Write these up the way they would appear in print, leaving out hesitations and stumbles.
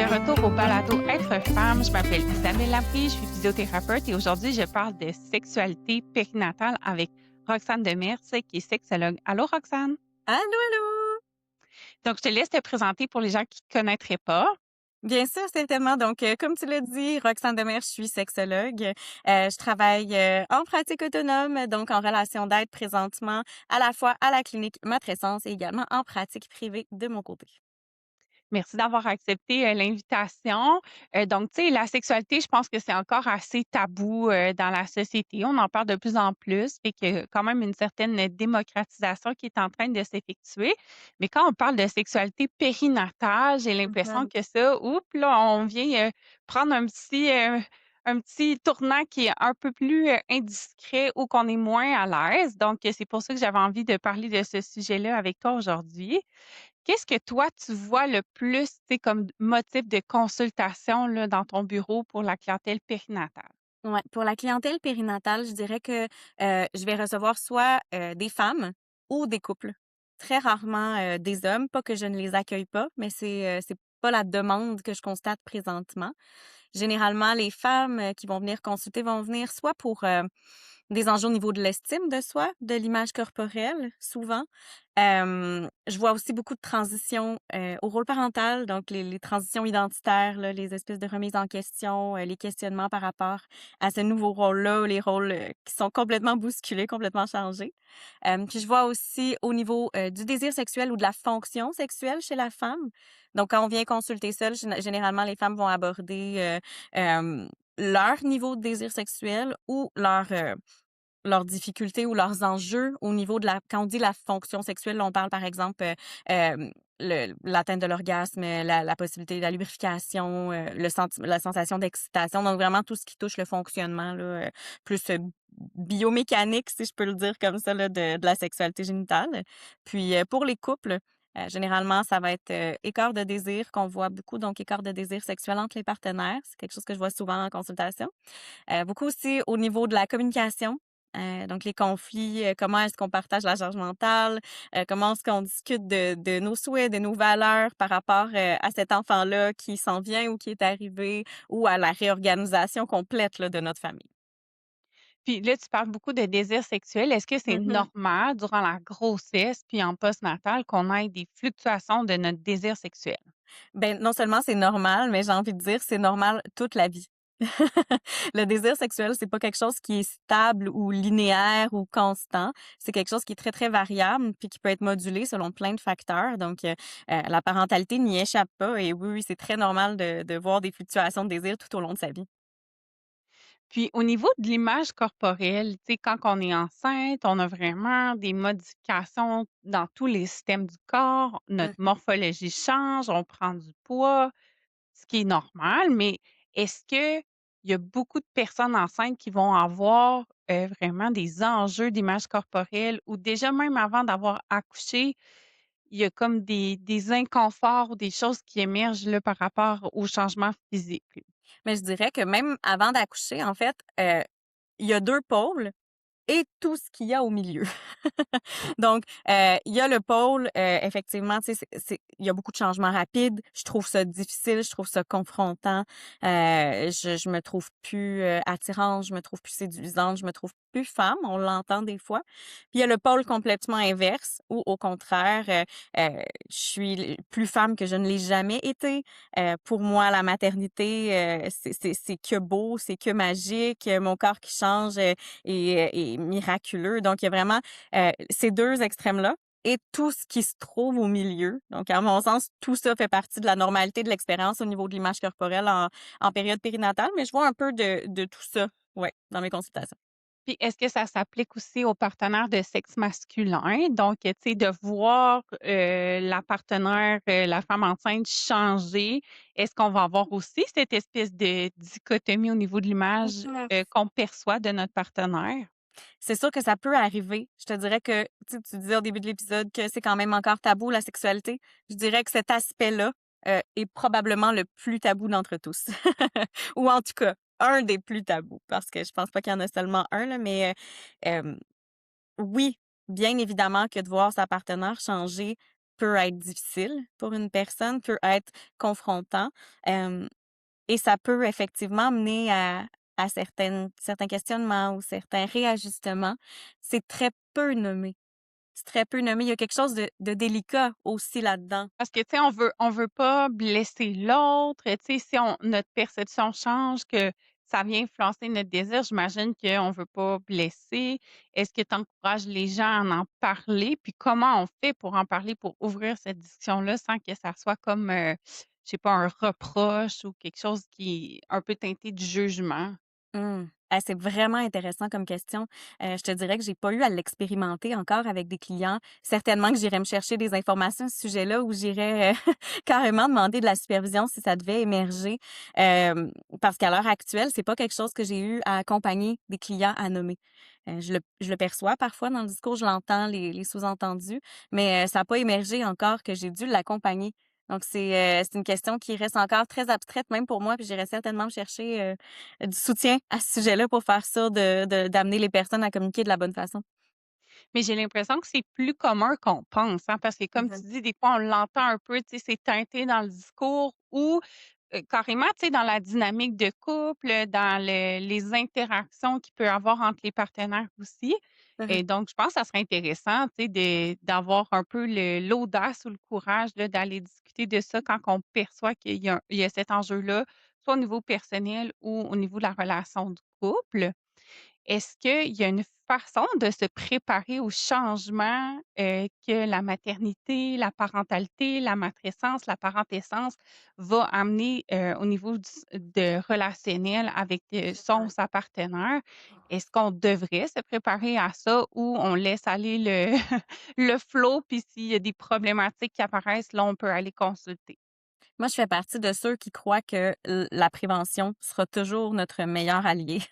retour au balado Être femme. Je m'appelle Isabelle Laprie, je suis physiothérapeute et aujourd'hui, je parle de sexualité périnatale avec Roxane Demers, qui est sexologue. Allô, Roxane? Allô, allô! Donc, je te laisse te présenter pour les gens qui ne connaîtraient pas. Bien sûr, certainement. Donc, comme tu l'as dit, Roxane Demers, je suis sexologue. Je travaille en pratique autonome, donc en relation d'aide présentement, à la fois à la clinique Matrescence et également en pratique privée de mon côté. Merci d'avoir accepté l'invitation. Donc, tu sais, la sexualité, je pense que c'est encore assez tabou dans la société. On en parle de plus en plus, fait qu'il y a quand même une certaine démocratisation qui est en train de s'effectuer. Mais quand on parle de sexualité périnatale, j'ai l'impression Mhm. que ça, oups, là, on vient prendre un petit tournant qui est un peu plus indiscret ou qu'on est moins à l'aise. Donc, c'est pour ça que j'avais envie de parler de ce sujet-là avec toi aujourd'hui. Qu'est-ce que toi, tu vois le plus, tu sais, comme motif de consultation là, dans ton bureau pour la clientèle périnatale? Ouais, pour la clientèle périnatale, je dirais que je vais recevoir soit des femmes ou des couples. Très rarement des hommes, pas que je ne les accueille pas, mais c'est pas la demande que je constate présentement. Généralement, les femmes qui vont venir consulter vont venir soit pour des enjeux au niveau de l'estime de soi, de l'image corporelle, souvent. Je vois aussi beaucoup de transitions au rôle parental, donc les transitions identitaires, là, les espèces de remises en question, les questionnements par rapport à ce nouveau rôle-là, les rôles qui sont complètement bousculés, complètement changés. Puis je vois aussi au niveau du désir sexuel ou de la fonction sexuelle chez la femme. Donc, quand on vient consulter seul, généralement, les femmes vont aborder leur niveau de désir sexuel ou leurs difficultés ou leurs enjeux au niveau de la quand on dit la fonction sexuelle, là, on parle par exemple, l'atteinte de l'orgasme, la possibilité de la lubrification, la sensation d'excitation, donc vraiment tout ce qui touche le fonctionnement là, plus, biomécanique, si je peux le dire comme ça là, de la sexualité génitale. Puis, pour les couples, généralement, ça va être, écart de désir qu'on voit beaucoup, donc écart de désir sexuel entre les partenaires. C'est quelque chose que je vois souvent en consultation. Beaucoup aussi au niveau de la communication, donc les conflits, comment est-ce qu'on partage la charge mentale, comment est-ce qu'on discute de nos souhaits, de nos valeurs par rapport, à cet enfant-là qui s'en vient ou qui est arrivé ou à la réorganisation complète là, de notre famille. Puis là, tu parles beaucoup de désir sexuel. Est-ce que c'est Mmh. normal durant la grossesse puis en postnatal qu'on ait des fluctuations de notre désir sexuel? Ben, non seulement c'est normal, mais j'ai envie de dire, c'est normal toute la vie. Le désir sexuel, c'est pas quelque chose qui est stable ou linéaire ou constant. C'est quelque chose qui est très, très variable puis qui peut être modulé selon plein de facteurs. Donc, la parentalité n'y échappe pas et oui, oui, c'est très normal de voir des fluctuations de désir tout au long de sa vie. Puis au niveau de l'image corporelle, tu sais, quand on est enceinte, on a vraiment des modifications dans tous les systèmes du corps. Notre Mmh. morphologie change, on prend du poids. Ce qui est normal, mais est-ce qu'il y a beaucoup de personnes enceintes qui vont avoir, vraiment des enjeux d'image corporelle ou déjà même avant d'avoir accouché, il y a comme des inconforts ou des choses qui émergent là par rapport aux changements physiques? Mais je dirais que même avant d'accoucher, en fait, il y a 2 pôles et tout ce qu'il y a au milieu. Donc, il y a le pôle, effectivement, tu sais, il y a beaucoup de changements rapides. Je trouve ça difficile, je trouve ça confrontant. Je me trouve plus, attirante, je me trouve plus séduisante, je me trouve plus femme, on l'entend des fois. Puis il y a le pôle complètement inverse où au contraire, je suis plus femme que je ne l'ai jamais été. Pour moi, la maternité, c'est que beau, c'est que magique, mon corps qui change, est miraculeux. Donc il y a vraiment ces 2 extrêmes-là et tout ce qui se trouve au milieu. Donc à mon sens, tout ça fait partie de la normalité de l'expérience au niveau de l'image corporelle en période périnatale, mais je vois un peu de tout ça, ouais, dans mes consultations. Puis est-ce que ça s'applique aussi aux partenaires de sexe masculin? Donc, tu sais, de voir, la partenaire, la femme enceinte changer, est-ce qu'on va avoir aussi cette espèce de dichotomie au niveau de l'image, Mhm. qu'on perçoit de notre partenaire? C'est sûr que ça peut arriver. Je te dirais que, tu disais au début de l'épisode que c'est quand même encore tabou la sexualité. Je dirais que cet aspect-là, est probablement le plus tabou d'entre tous. Ou en tout cas, un des plus tabous parce que je pense pas qu'il y en a seulement un là, mais, oui, bien évidemment que de voir sa partenaire changer peut être difficile pour une personne, peut être confrontant, hem et ça peut effectivement mener à certains questionnements ou certains réajustements. C'est très peu nommé. C'est très peu nommé. Il y a quelque chose de délicat aussi là-dedans. Parce que, tu sais, on veut pas blesser l'autre, tu sais, si notre perception change, que ça vient influencer notre désir, j'imagine qu'on veut pas blesser. Est-ce que tu encourages les gens à en parler? Puis comment on fait pour en parler, pour ouvrir cette discussion-là sans que ça soit comme, je sais pas, un reproche ou quelque chose qui est un peu teinté de jugement? Mmh. Ah, c'est vraiment intéressant comme question. Je te dirais que j'ai pas eu à l'expérimenter encore avec des clients. Certainement que j'irais me chercher des informations à ce sujet-là ou j'irais, carrément demander de la supervision si ça devait émerger. Parce qu'à l'heure actuelle, c'est pas quelque chose que j'ai eu à accompagner des clients à nommer. Je le perçois parfois dans le discours, je l'entends, les sous-entendus, mais, ça a pas émergé encore que j'ai dû l'accompagner. Donc c'est une question qui reste encore très abstraite même pour moi, puis j'irais certainement me chercher, du soutien à ce sujet-là pour faire sûr de d'amener les personnes à communiquer de la bonne façon. Mais j'ai l'impression que c'est plus commun qu'on pense, hein, parce que comme tu Mmh. dis, des fois, on l'entend un peu, tu sais, c'est teinté dans le discours ou carrément, tu sais, dans la dynamique de couple, dans les interactions qu'il peut y avoir entre les partenaires aussi. Mmh. Et donc, je pense que ça serait intéressant, tu sais, d'avoir un peu l'audace ou le courage là, d'aller discuter de ça quand on perçoit qu'il y a cet enjeu-là, soit au niveau personnel ou au niveau de la relation de couple. Est-ce qu'il y a une façon de se préparer au changement, que la maternité, la parentalité, la matrescence, la parentessence va amener, au niveau de relationnel avec, son ou sa partenaire? Est-ce qu'on devrait se préparer à ça ou on laisse aller le le flow, puis s'il y a des problématiques qui apparaissent, là, on peut aller consulter? Moi, je fais partie de ceux qui croient que la prévention sera toujours notre meilleur allié.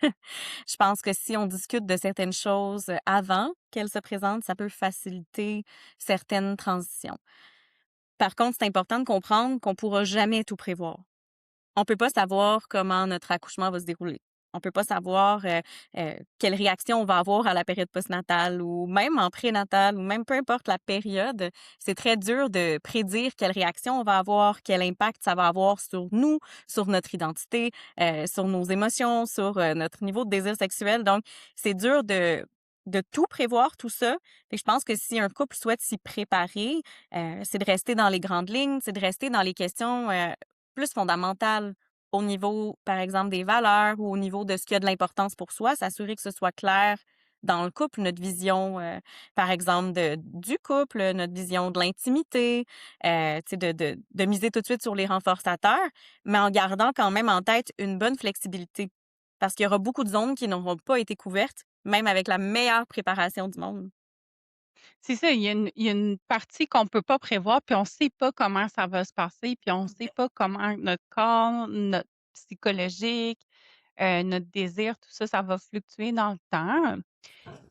Je pense que si on discute de certaines choses avant qu'elles se présentent, ça peut faciliter certaines transitions. Par contre, c'est important de comprendre qu'on pourra jamais tout prévoir. On peut pas savoir comment notre accouchement va se dérouler. On peut pas savoir, quelle réaction on va avoir à la période postnatale ou même en prénatal ou même peu importe la période. C'est très dur de prédire quelle réaction on va avoir, quel impact ça va avoir sur nous, sur notre identité, sur nos émotions, sur, notre niveau de désir sexuel. Donc, c'est dur de tout prévoir, tout ça. Et je pense que si un couple souhaite s'y préparer, c'est de rester dans les grandes lignes, c'est de rester dans les questions, plus fondamentales au niveau, par exemple, des valeurs ou au niveau de ce qui a de l'importance pour soi, s'assurer que ce soit clair dans le couple, notre vision, par exemple, du couple, notre vision de l'intimité, tu sais, de miser tout de suite sur les renforçateurs, mais en gardant quand même en tête une bonne flexibilité. Parce qu'il y aura beaucoup de zones qui n'auront pas été couvertes, même avec la meilleure préparation du monde. C'est ça, il y a une partie qu'on peut pas prévoir, puis on sait pas comment ça va se passer, puis on sait pas comment notre corps, notre psychologique, notre désir, tout ça, ça va fluctuer dans le temps.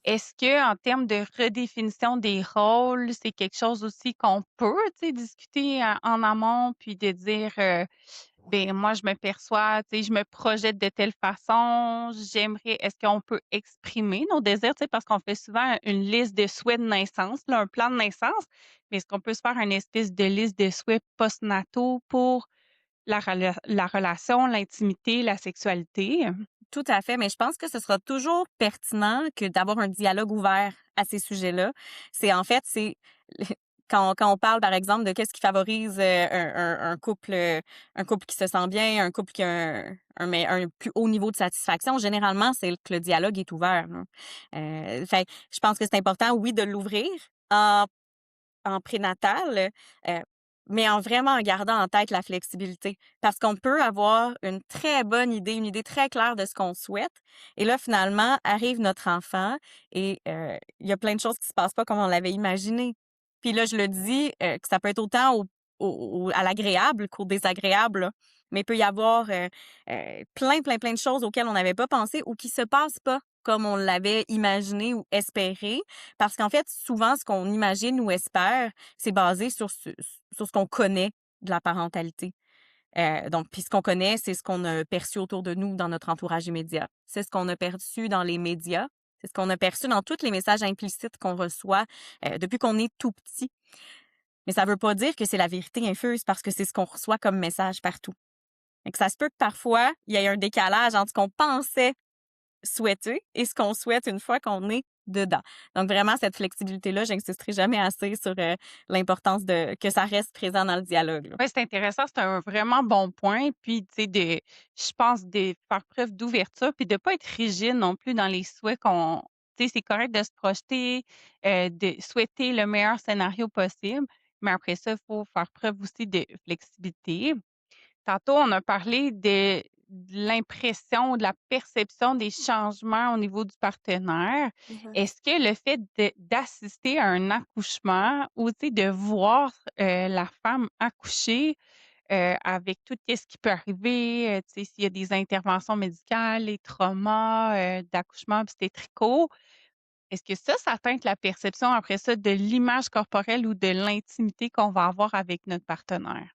Est-ce que en termes de redéfinition des rôles, c'est quelque chose aussi qu'on peut, tu sais, discuter en amont, puis de dire, ben moi, je me perçois, tu sais, je me projette de telle façon, j'aimerais est-ce qu'on peut exprimer nos désirs, tu sais, parce qu'on fait souvent une liste de souhaits de naissance, là, un plan de naissance, mais est-ce qu'on peut se faire une espèce de liste de souhaits postnataux pour la relation, l'intimité, la sexualité? Tout à fait, mais je pense que ce sera toujours pertinent que d'avoir un dialogue ouvert à ces sujets-là. C'est quand on parle, par exemple, de qu'est-ce qui favorise, un couple qui se sent bien, un couple qui a un plus haut niveau de satisfaction, généralement, c'est que le dialogue est ouvert, là. Fait je pense que c'est important, oui, de l'ouvrir en prénatal, heu, mais en vraiment en gardant en tête la flexibilité. Parce qu'on peut avoir une très bonne idée, une idée très claire de ce qu'on souhaite et là, finalement, arrive notre enfant et il y a plein de choses qui se passent pas comme on l'avait imaginé. Puis là, je le dis, que ça peut être autant à l'agréable qu'au désagréable, là. Mais il peut y avoir, plein, plein, plein de choses auxquelles on n'avait pas pensé ou qui se passent pas comme on l'avait imaginé ou espéré. Parce qu'en fait, souvent, ce qu'on imagine ou espère, c'est basé sur ce qu'on connaît de la parentalité. Donc, puis ce qu'on connaît, c'est ce qu'on a perçu autour de nous dans notre entourage immédiat. C'est ce qu'on a perçu dans les médias. C'est ce qu'on a perçu dans tous les messages implicites qu'on reçoit depuis qu'on est tout petit. Mais ça veut pas dire que c'est la vérité infuse parce que c'est ce qu'on reçoit comme message partout. Fait que ça se peut que parfois, il y ait un décalage entre ce qu'on pensait souhaiter et ce qu'on souhaite une fois qu'on est dedans. Donc vraiment, cette flexibilité-là, j'insisterai jamais assez sur, l'importance de que ça reste présent dans le dialogue, là. Ouais, c'est intéressant, c'est un vraiment bon point. Puis, tu sais, je pense, de faire preuve d'ouverture, puis de pas être rigide non plus dans les souhaits qu'on, tu sais, c'est correct de se projeter, de souhaiter le meilleur scénario possible, mais après ça, il faut faire preuve aussi de flexibilité. Tantôt, on a parlé de l'impression, de la perception des changements au niveau du partenaire. Mmh. Est-ce que le fait d'assister à un accouchement ou, tu sais, de voir, la femme accoucher, avec tout ce qui peut arriver, tu sais, s'il y a des interventions médicales, les traumas, d'accouchement obstétricaux, est-ce que ça teinte la perception après ça de l'image corporelle ou de l'intimité qu'on va avoir avec notre partenaire?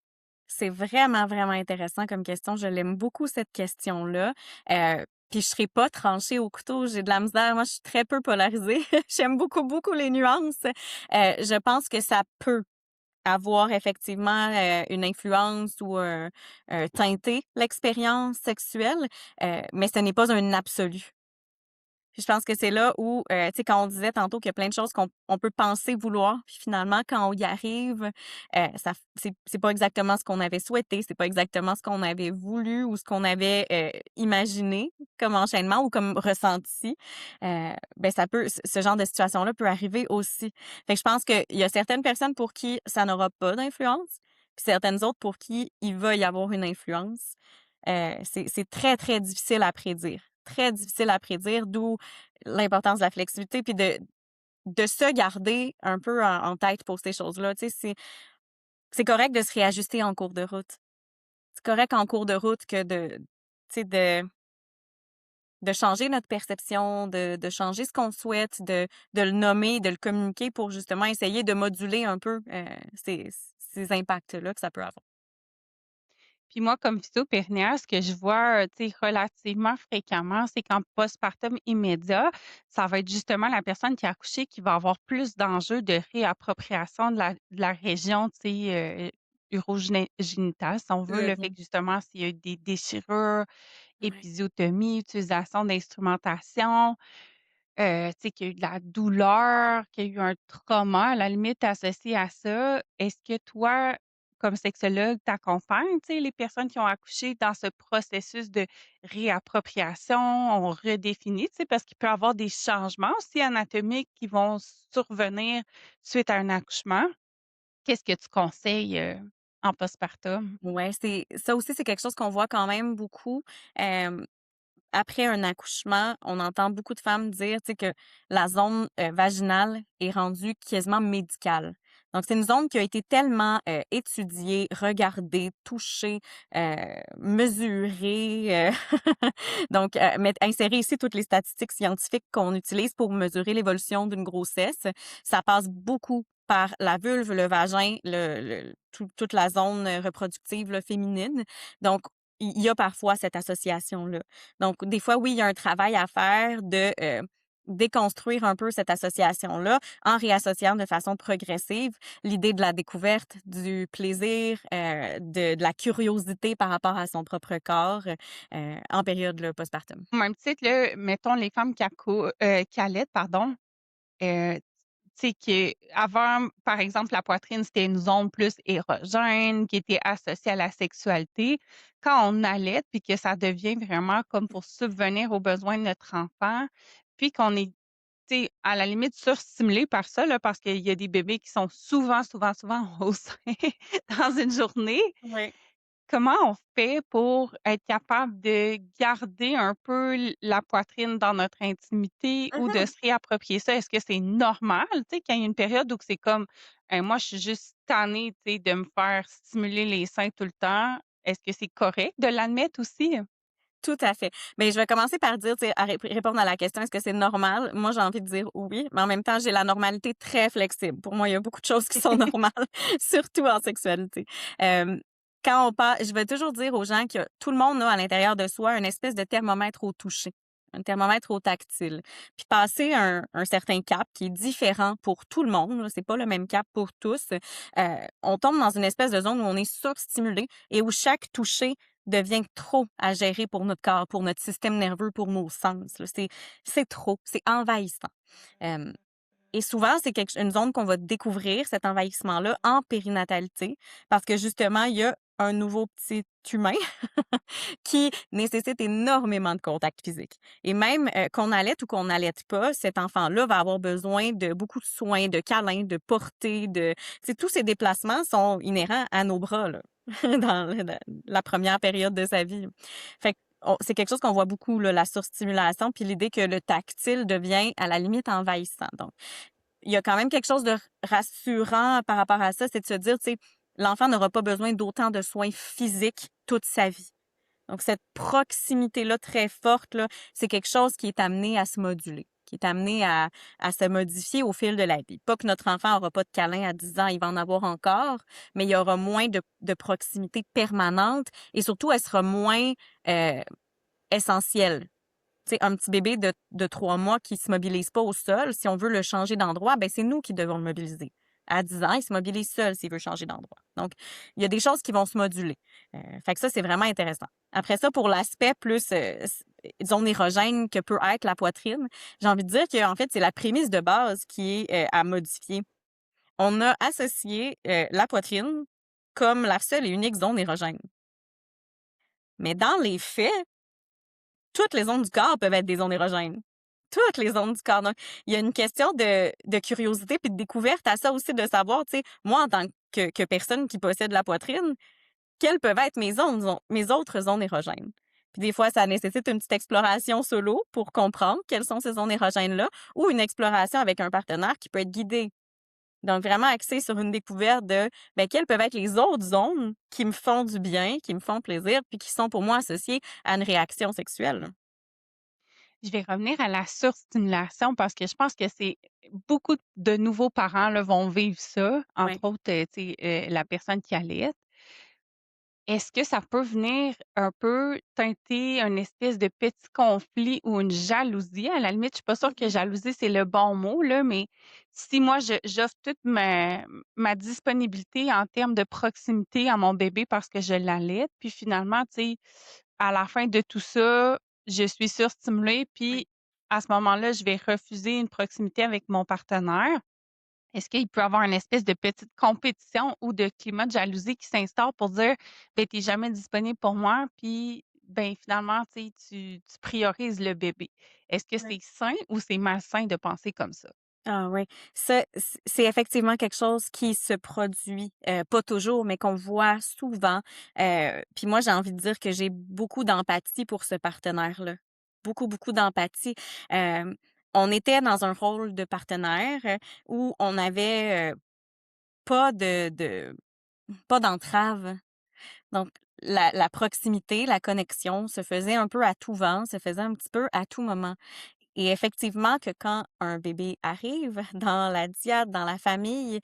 C'est vraiment, vraiment intéressant comme question. Je l'aime beaucoup cette question-là. Puis je serai pas tranchée au couteau, j'ai de la misère. Moi, je suis très peu polarisée. J'aime beaucoup, beaucoup les nuances. Je pense que ça peut avoir effectivement, une influence ou teinter l'expérience sexuelle, mais ce n'est pas un absolu. Puis je pense que c'est là où, tu sais, quand on disait tantôt qu'il y a plein de choses qu'on peut penser vouloir, puis finalement, quand on y arrive, ça f c'est pas exactement ce qu'on avait souhaité, c'est pas exactement ce qu'on avait voulu ou ce qu'on avait, imaginé comme enchaînement ou comme ressenti. Ben, ça peut ce genre de situation-là peut arriver aussi. Fait que je pense qu'il y a certaines personnes pour qui ça n'aura pas d'influence, puis certaines autres pour qui il va y avoir une influence. C'est très, très difficile à prédire. Très difficile à prédire, d'où l'importance de la flexibilité puis de se garder un peu en tête pour ces choses-là. Tu sais, c'est correct de se réajuster en cours de route. C'est correct en cours de route que tu sais, de changer notre perception, de changer ce qu'on souhaite, de le nommer, de le communiquer pour justement essayer de moduler un peu, ces impacts-là que ça peut avoir. Puis moi, comme physio-périnéale, ce que je vois, tu sais, relativement fréquemment, c'est qu'en postpartum immédiat, ça va être justement la personne qui a accouché qui va avoir plus d'enjeux de réappropriation de la région, tu sais, urogénitale, si on veut. Le fait Mhm. que justement, s'il y a eu des déchirures, Ouais. épisiotomie, utilisation d'instrumentation, tu sais, qu'il y a eu de la douleur, qu'il y a eu un trauma, à la limite, associé à ça. Est-ce que toi, comme sexologue, tu accompagnes, tu sais, les personnes qui ont accouché dans ce processus de réappropriation? On redéfinit, tu sais, parce qu'il peut y avoir des changements aussi anatomiques qui vont survenir suite à un accouchement. Qu'est-ce que tu conseilles, en postpartum? Ouais, c'est ça aussi, c'est quelque chose qu'on voit quand même beaucoup. Après un accouchement, on entend beaucoup de femmes dire, tu sais, que la zone, vaginale est rendue quasiment médicale. Donc c'est une zone qui a été tellement, étudiée, regardée, touchée, mesurée, donc mettre insérer ici toutes les statistiques scientifiques qu'on utilise pour mesurer l'évolution d'une grossesse. Ça passe beaucoup par la vulve, le vagin, toute la zone, reproductive, là, féminine. Donc il y a parfois cette association-là. Donc, des fois, oui, il y a un travail à faire de déconstruire un peu cette association-là en réassociant de façon progressive l'idée de la découverte, du plaisir, de la curiosité par rapport à son propre corps en période là, postpartum. Au même titre, là, mettons les femmes qui allaitent, pardon. Tu sais qu'avant, par exemple, la poitrine, c'était une zone plus érogène qui était associée à la sexualité. Quand on allait puis que ça devient vraiment comme pour subvenir aux besoins de notre enfant, puis qu'on est, tu sais, à la limite surstimulé par ça, là, parce qu'il y a des bébés qui sont souvent, souvent, souvent au sein dans une journée. Oui. Comment on fait pour être capable de garder un peu la poitrine dans notre intimité ou de Mhm. se réapproprier ça? Est-ce que c'est normal, tu sais, qu'il y ait une période où c'est comme, moi, je suis juste tannée, tu sais, de me faire stimuler les seins tout le temps. Est-ce que c'est correct de l'admettre aussi? Tout à fait. Mais je vais commencer par dire, tu sais, à répondre à la question, est-ce que c'est normal? Moi, j'ai envie de dire oui, mais en même temps, j'ai la normalité très flexible. Pour moi, il y a beaucoup de choses qui sont normales, surtout en sexualité. Euh, quand on parle, je vais toujours dire aux gens que tout le monde a à l'intérieur de soi une espèce de thermomètre au toucher. un thermomètre au tactile. Puis passer un certain cap qui est différent pour tout le monde, là, c'est pas le même cap pour tous, on tombe dans une espèce de zone où on est surstimulé et où chaque toucher devient trop à gérer pour notre corps, pour notre système nerveux, pour nos sens, là. C'est trop, c'est envahissant. Hem et souvent, c'est une zone qu'on va découvrir, cet envahissement-là, en périnatalité, parce que justement, il y a un nouveau petit humain qui nécessite énormément de contact physique. Et même qu'on allaite ou qu'on n'allaite pas, cet enfant-là va avoir besoin de beaucoup de soins, de câlins, de portées, de... Tu sais, tous ces déplacements sont inhérents à nos bras, là, dans la première période de sa vie. Fait que c'est quelque chose qu'on voit beaucoup, là, la surstimulation, puis l'idée que le tactile devient à la limite envahissant. Donc, il y a quand même quelque chose de rassurant par rapport à ça, c'est de se dire, tu sais, l'enfant n'aura pas besoin d'autant de soins physiques toute sa vie. Donc, cette proximité-là très forte, là, c'est quelque chose qui est amené à se moduler, qui est amené à se modifier au fil de la vie. Pas que notre enfant n'aura pas de câlin à 10 ans, il va en avoir encore, mais il y aura moins de proximité permanente et surtout, elle sera moins euh, essentielle. Tu sais, un petit bébé de 3 mois qui se mobilise pas au sol, si on veut le changer d'endroit, ben c'est nous qui devons le mobiliser. À 10 ans, il se mobilise seul s'il veut changer d'endroit. Donc, il y a des choses qui vont se moduler. Fait que ça, c'est vraiment intéressant. Après ça, pour l'aspect plus zone érogène que peut être la poitrine, j'ai envie de dire qu'en fait, c'est la prémisse de base qui est à modifier. On a associé la poitrine comme la seule et unique zone érogène. Mais dans les faits, toutes les zones du corps peuvent être des zones érogènes. Toutes les zones du corps. Donc, il y a une question de curiosité puis de découverte à ça aussi, de savoir, tu sais, moi, en tant que personne qui possède la poitrine, quelles peuvent être mes autres zones érogènes. Puis des fois, ça nécessite une petite exploration solo pour comprendre quelles sont ces zones érogènes-là ou une exploration avec un partenaire qui peut être guidé. Donc, vraiment axé sur une découverte de quelles peuvent être les autres zones qui me font du bien, qui me font plaisir, puis qui sont pour moi associées à une réaction sexuelle. Je vais revenir à la surstimulation parce que je pense que c'est beaucoup de nouveaux parents là, vont vivre ça, entre Oui. autres, tu sais, la personne qui allait. Est-ce que ça peut venir un peu teinter un espèce de petit conflit ou une jalousie? À la limite, je suis pas sûre que jalousie, c'est le bon mot, là, mais si moi, j'offre toute ma disponibilité en termes de proximité à mon bébé parce que je l'allaite, puis finalement, tu sais, à la fin de tout ça, je suis surstimulée, Oui. puis à ce moment-là, je vais refuser une proximité avec mon partenaire. Est-ce qu'il peut y avoir une espèce de petite compétition ou de climat de jalousie qui s'instaure pour dire: «Ben, tu es jamais disponible pour moi, puis, ben, finalement, tu sais, tu priorises le bébé». Est-ce que Oui. c'est sain ou c'est malsain de penser comme ça? Ah oui, ça, c'est effectivement quelque chose qui se produit, pas toujours, mais qu'on voit souvent. Puis moi, j'ai envie de dire que j'ai beaucoup d'empathie pour ce partenaire-là. Beaucoup, beaucoup d'empathie. Hem, on était dans un rôle de partenaire, où on avait, pas pas d'entrave. Donc la proximité, la connexion se faisait un peu à tout vent, se faisait un petit peu à tout moment. Et effectivement que quand un bébé arrive dans la diade, dans la famille,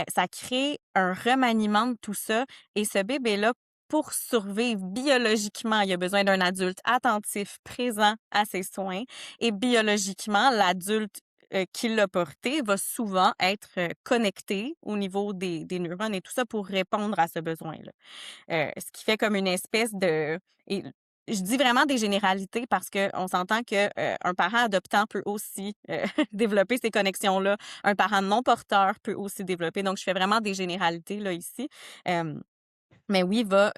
ça crée un remaniement de tout ça et ce bébé-là, pour survivre biologiquement, il a besoin d'un adulte attentif, présent à ses soins et biologiquement, l'adulte, qui l'a porté va souvent être, connecté au niveau des neurones et tout ça pour répondre à ce besoin-là. Ce qui fait comme une espèce de et je dis vraiment des généralités parce qu'on s'entend que, un parent adoptant peut aussi, développer ces connexions-là. Un parent non porteur peut aussi développer. Donc je fais vraiment des généralités là ici. Hem, mais oui, va,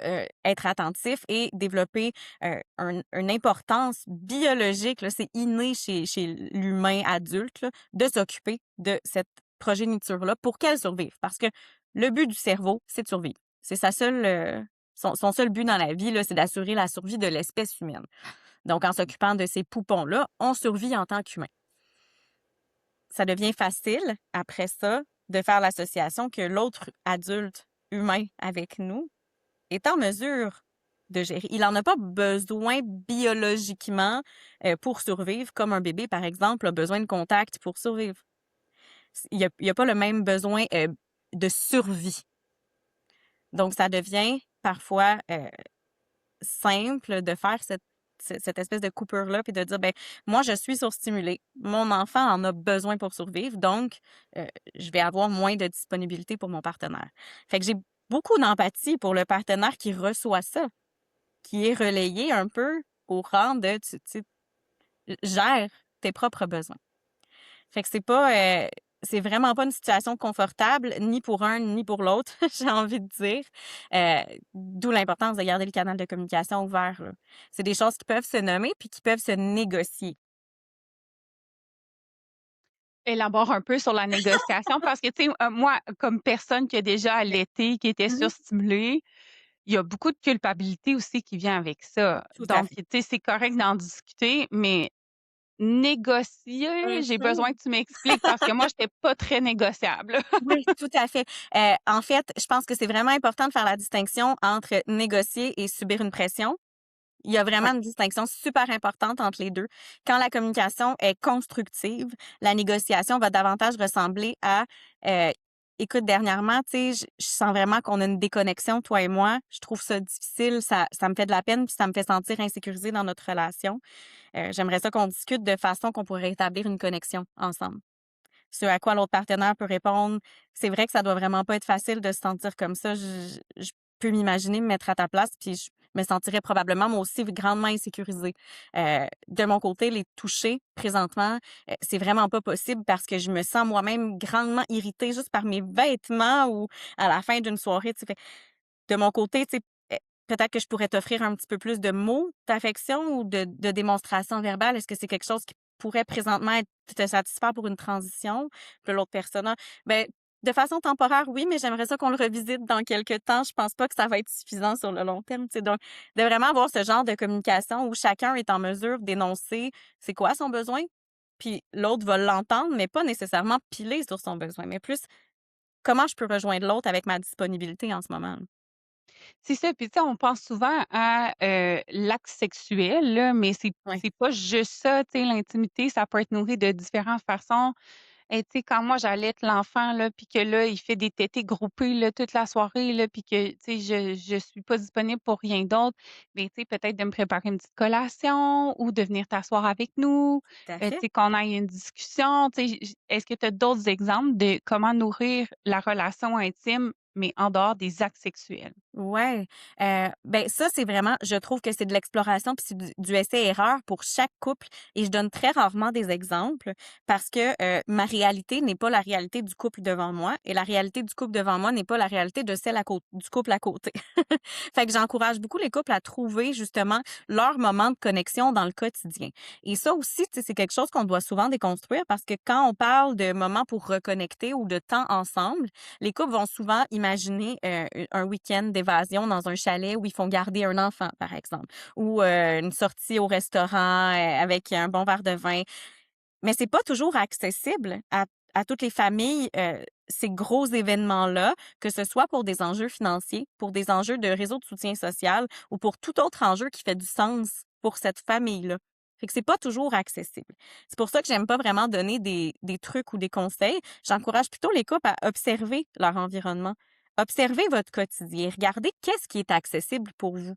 être attentif et développer, une importance biologique, là, c'est inné chez l'humain adulte, là, de s'occuper de cette progéniture-là pour qu'elle survive. Parce que le but du cerveau, c'est de survivre. C'est sa seule, son seul but dans la vie, là, c'est d'assurer la survie de l'espèce humaine. Donc en s'occupant de ces poupons-là, on survit en tant qu'humain. Ça devient facile, après ça, de faire l'association que l'autre adulte humain avec nous est en mesure de gérer. Il en a pas besoin biologiquement, pour survivre, comme un bébé, par exemple, a besoin de contact pour survivre. Il y a pas le même besoin, de survie. Donc ça devient parfois, simple de faire cette cette espèce de coupure-là, puis de dire, ben moi, je suis surstimulée. Mon enfant en a besoin pour survivre, donc je vais avoir moins de disponibilité pour mon partenaire. Fait que j'ai beaucoup d'empathie pour le partenaire qui reçoit ça, qui est relayé un peu au rang de tu gères tes propres besoins. Fait que c'est vraiment pas une situation confortable, ni pour un, ni pour l'autre, j'ai envie de dire. D'où l'importance de garder le canal de communication ouvert, là. C'est des choses qui peuvent se nommer puis qui peuvent se négocier. Élabore un peu sur la négociation parce que, tu sais, moi, comme personne qui a déjà Oui. allaité, qui était Mmh. surstimulée, il y a beaucoup de culpabilité aussi qui vient avec ça. Tout à Donc, fait. tu sais, c'est correct d'en discuter, mais négocier, j'ai besoin Mmh. que tu m'expliques parce que moi, j'étais pas très négociable. Oui, tout à fait. En fait, je pense que c'est vraiment important de faire la distinction entre négocier et subir une pression. Il y a vraiment Ouais. une distinction super importante entre les 2. Quand la communication est constructive, la négociation va davantage ressembler à, heu: «Écoute, dernièrement, tu sais, je sens vraiment qu'on a une déconnexion, toi et moi. Je trouve ça difficile, ça me fait de la peine, puis ça me fait sentir insécurisée dans notre relation. J'aimerais ça qu'on discute de façon qu'on pourrait établir une connexion ensemble». Ce à quoi l'autre partenaire peut répondre: «C'est vrai que ça doit vraiment pas être facile de se sentir comme ça. Je peux m'imaginer me mettre à ta place, puis je me sentirais probablement moi aussi grandement insécurisée. De mon côté, les toucher présentement, c'est vraiment pas possible parce que je me sens moi-même grandement irritée juste par mes vêtements ou à la fin d'une soirée», tu sais? De mon côté, tu sais, peut-être que je pourrais t'offrir un petit peu plus de mots d'affection ou de démonstration verbale. Est-ce que c'est quelque chose qui pourrait présentement te satisfaire pour une transition? Puis l'autre personne: «Ah, ben, de façon temporaire, oui, mais j'aimerais ça qu'on le revisite dans quelques temps. Je pense pas que ça va être suffisant sur le long terme», tu sais? Donc, de vraiment avoir ce genre de communication où chacun est en mesure d'énoncer c'est quoi son besoin, puis l'autre va l'entendre, mais pas nécessairement piler sur son besoin, mais plus comment je peux rejoindre l'autre avec ma disponibilité en ce moment. C'est ça, puis tu sais, on pense souvent à, l'acte sexuel, là, mais Ouais, c'est pas juste ça, tu sais, l'intimité, ça peut être nourri de différentes façons. Et tu sais, quand moi j'allaite l'enfant là, puis que là, il fait des tétés groupés là, toute la soirée là, puis que, tu sais, je suis pas disponible pour rien d'autre, mais tu sais, peut-être de me préparer une petite collation ou de venir t'asseoir avec nous, tout à tu fait. sais, qu'on aille une discussion, tu sais, j est-ce que tu as d'autres exemples de comment nourrir la relation intime, mais en dehors des actes sexuels? Ouais, ben, ça, c'est vraiment je trouve que c'est de l'exploration puis c'est du essai-erreur pour chaque couple et je donne très rarement des exemples parce que, ma réalité n'est pas la réalité du couple devant moi et la réalité du couple devant moi n'est pas la réalité de celle du couple à côté. Fait que j'encourage beaucoup les couples à trouver justement leur moment de connexion dans le quotidien et ça aussi, tu sais, c'est quelque chose qu'on doit souvent déconstruire parce que quand on parle de moments pour reconnecter ou de temps ensemble, les couples vont souvent imaginer, un week-end d'évasion dans un chalet où ils font garder un enfant, par exemple, ou, une sortie au restaurant, avec un bon verre de vin. Mais c'est pas toujours accessible à toutes les familles, ces gros événements-là, que ce soit pour des enjeux financiers, pour des enjeux de réseau de soutien social ou pour tout autre enjeu qui fait du sens pour cette famille-là. Fait que c'est pas toujours accessible. C'est pour ça que j'aime pas vraiment donner des trucs ou des conseils. J'encourage plutôt les couples à observer leur environnement. Observez votre quotidien. Regardez qu'est-ce qui est accessible pour vous.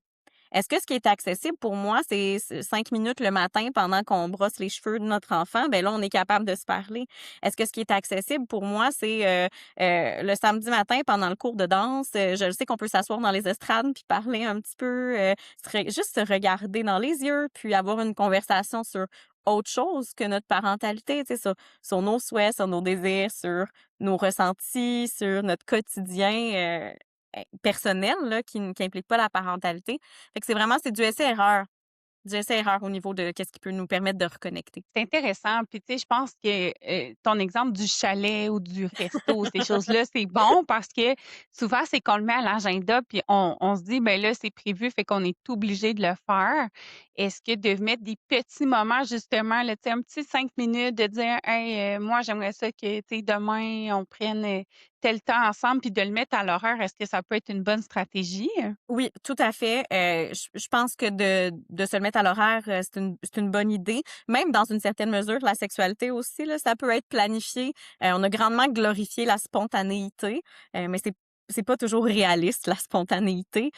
Est-ce que ce qui est accessible pour moi, c'est 5 minutes le matin pendant qu'on brosse les cheveux de notre enfant? Ben là, on est capable de se parler. Est-ce que ce qui est accessible pour moi, c'est, le samedi matin pendant le cours de danse, je le sais qu'on peut s'asseoir dans les estrades puis parler un petit peu, juste se regarder dans les yeux, puis avoir une conversation sur autre chose que notre parentalité, tu sais, sur nos souhaits, sur nos désirs, sur nos ressentis, sur notre quotidien, personnel là, qui implique pas la parentalité. Fait que c'est du essai-erreur. Du essai-erreur au niveau de qu'est-ce qui peut nous permettre de reconnecter. C'est intéressant. Puis, tu sais, je pense que, ton exemple du chalet ou du resto, ces choses-là, c'est bon parce que souvent, c'est qu'on le met à l'agenda puis on se dit: «Ben là, c'est prévu, fait qu'on est obligé de le faire». Est-ce que de mettre des petits moments justement, là, tu sais, un petit 5 minutes de dire: «Hey, moi, j'aimerais ça que, tu sais, demain, on prenne, tel temps ensemble», puis de le mettre à l'horaire, est-ce que ça peut être une bonne stratégie? Oui, tout à fait. Je pense que de se le mettre à l'horaire, c'est une bonne idée. Même dans une certaine mesure, la sexualité aussi, là, ça peut être planifié. On a grandement glorifié la spontanéité, mais c'est pas toujours réaliste, la spontanéité,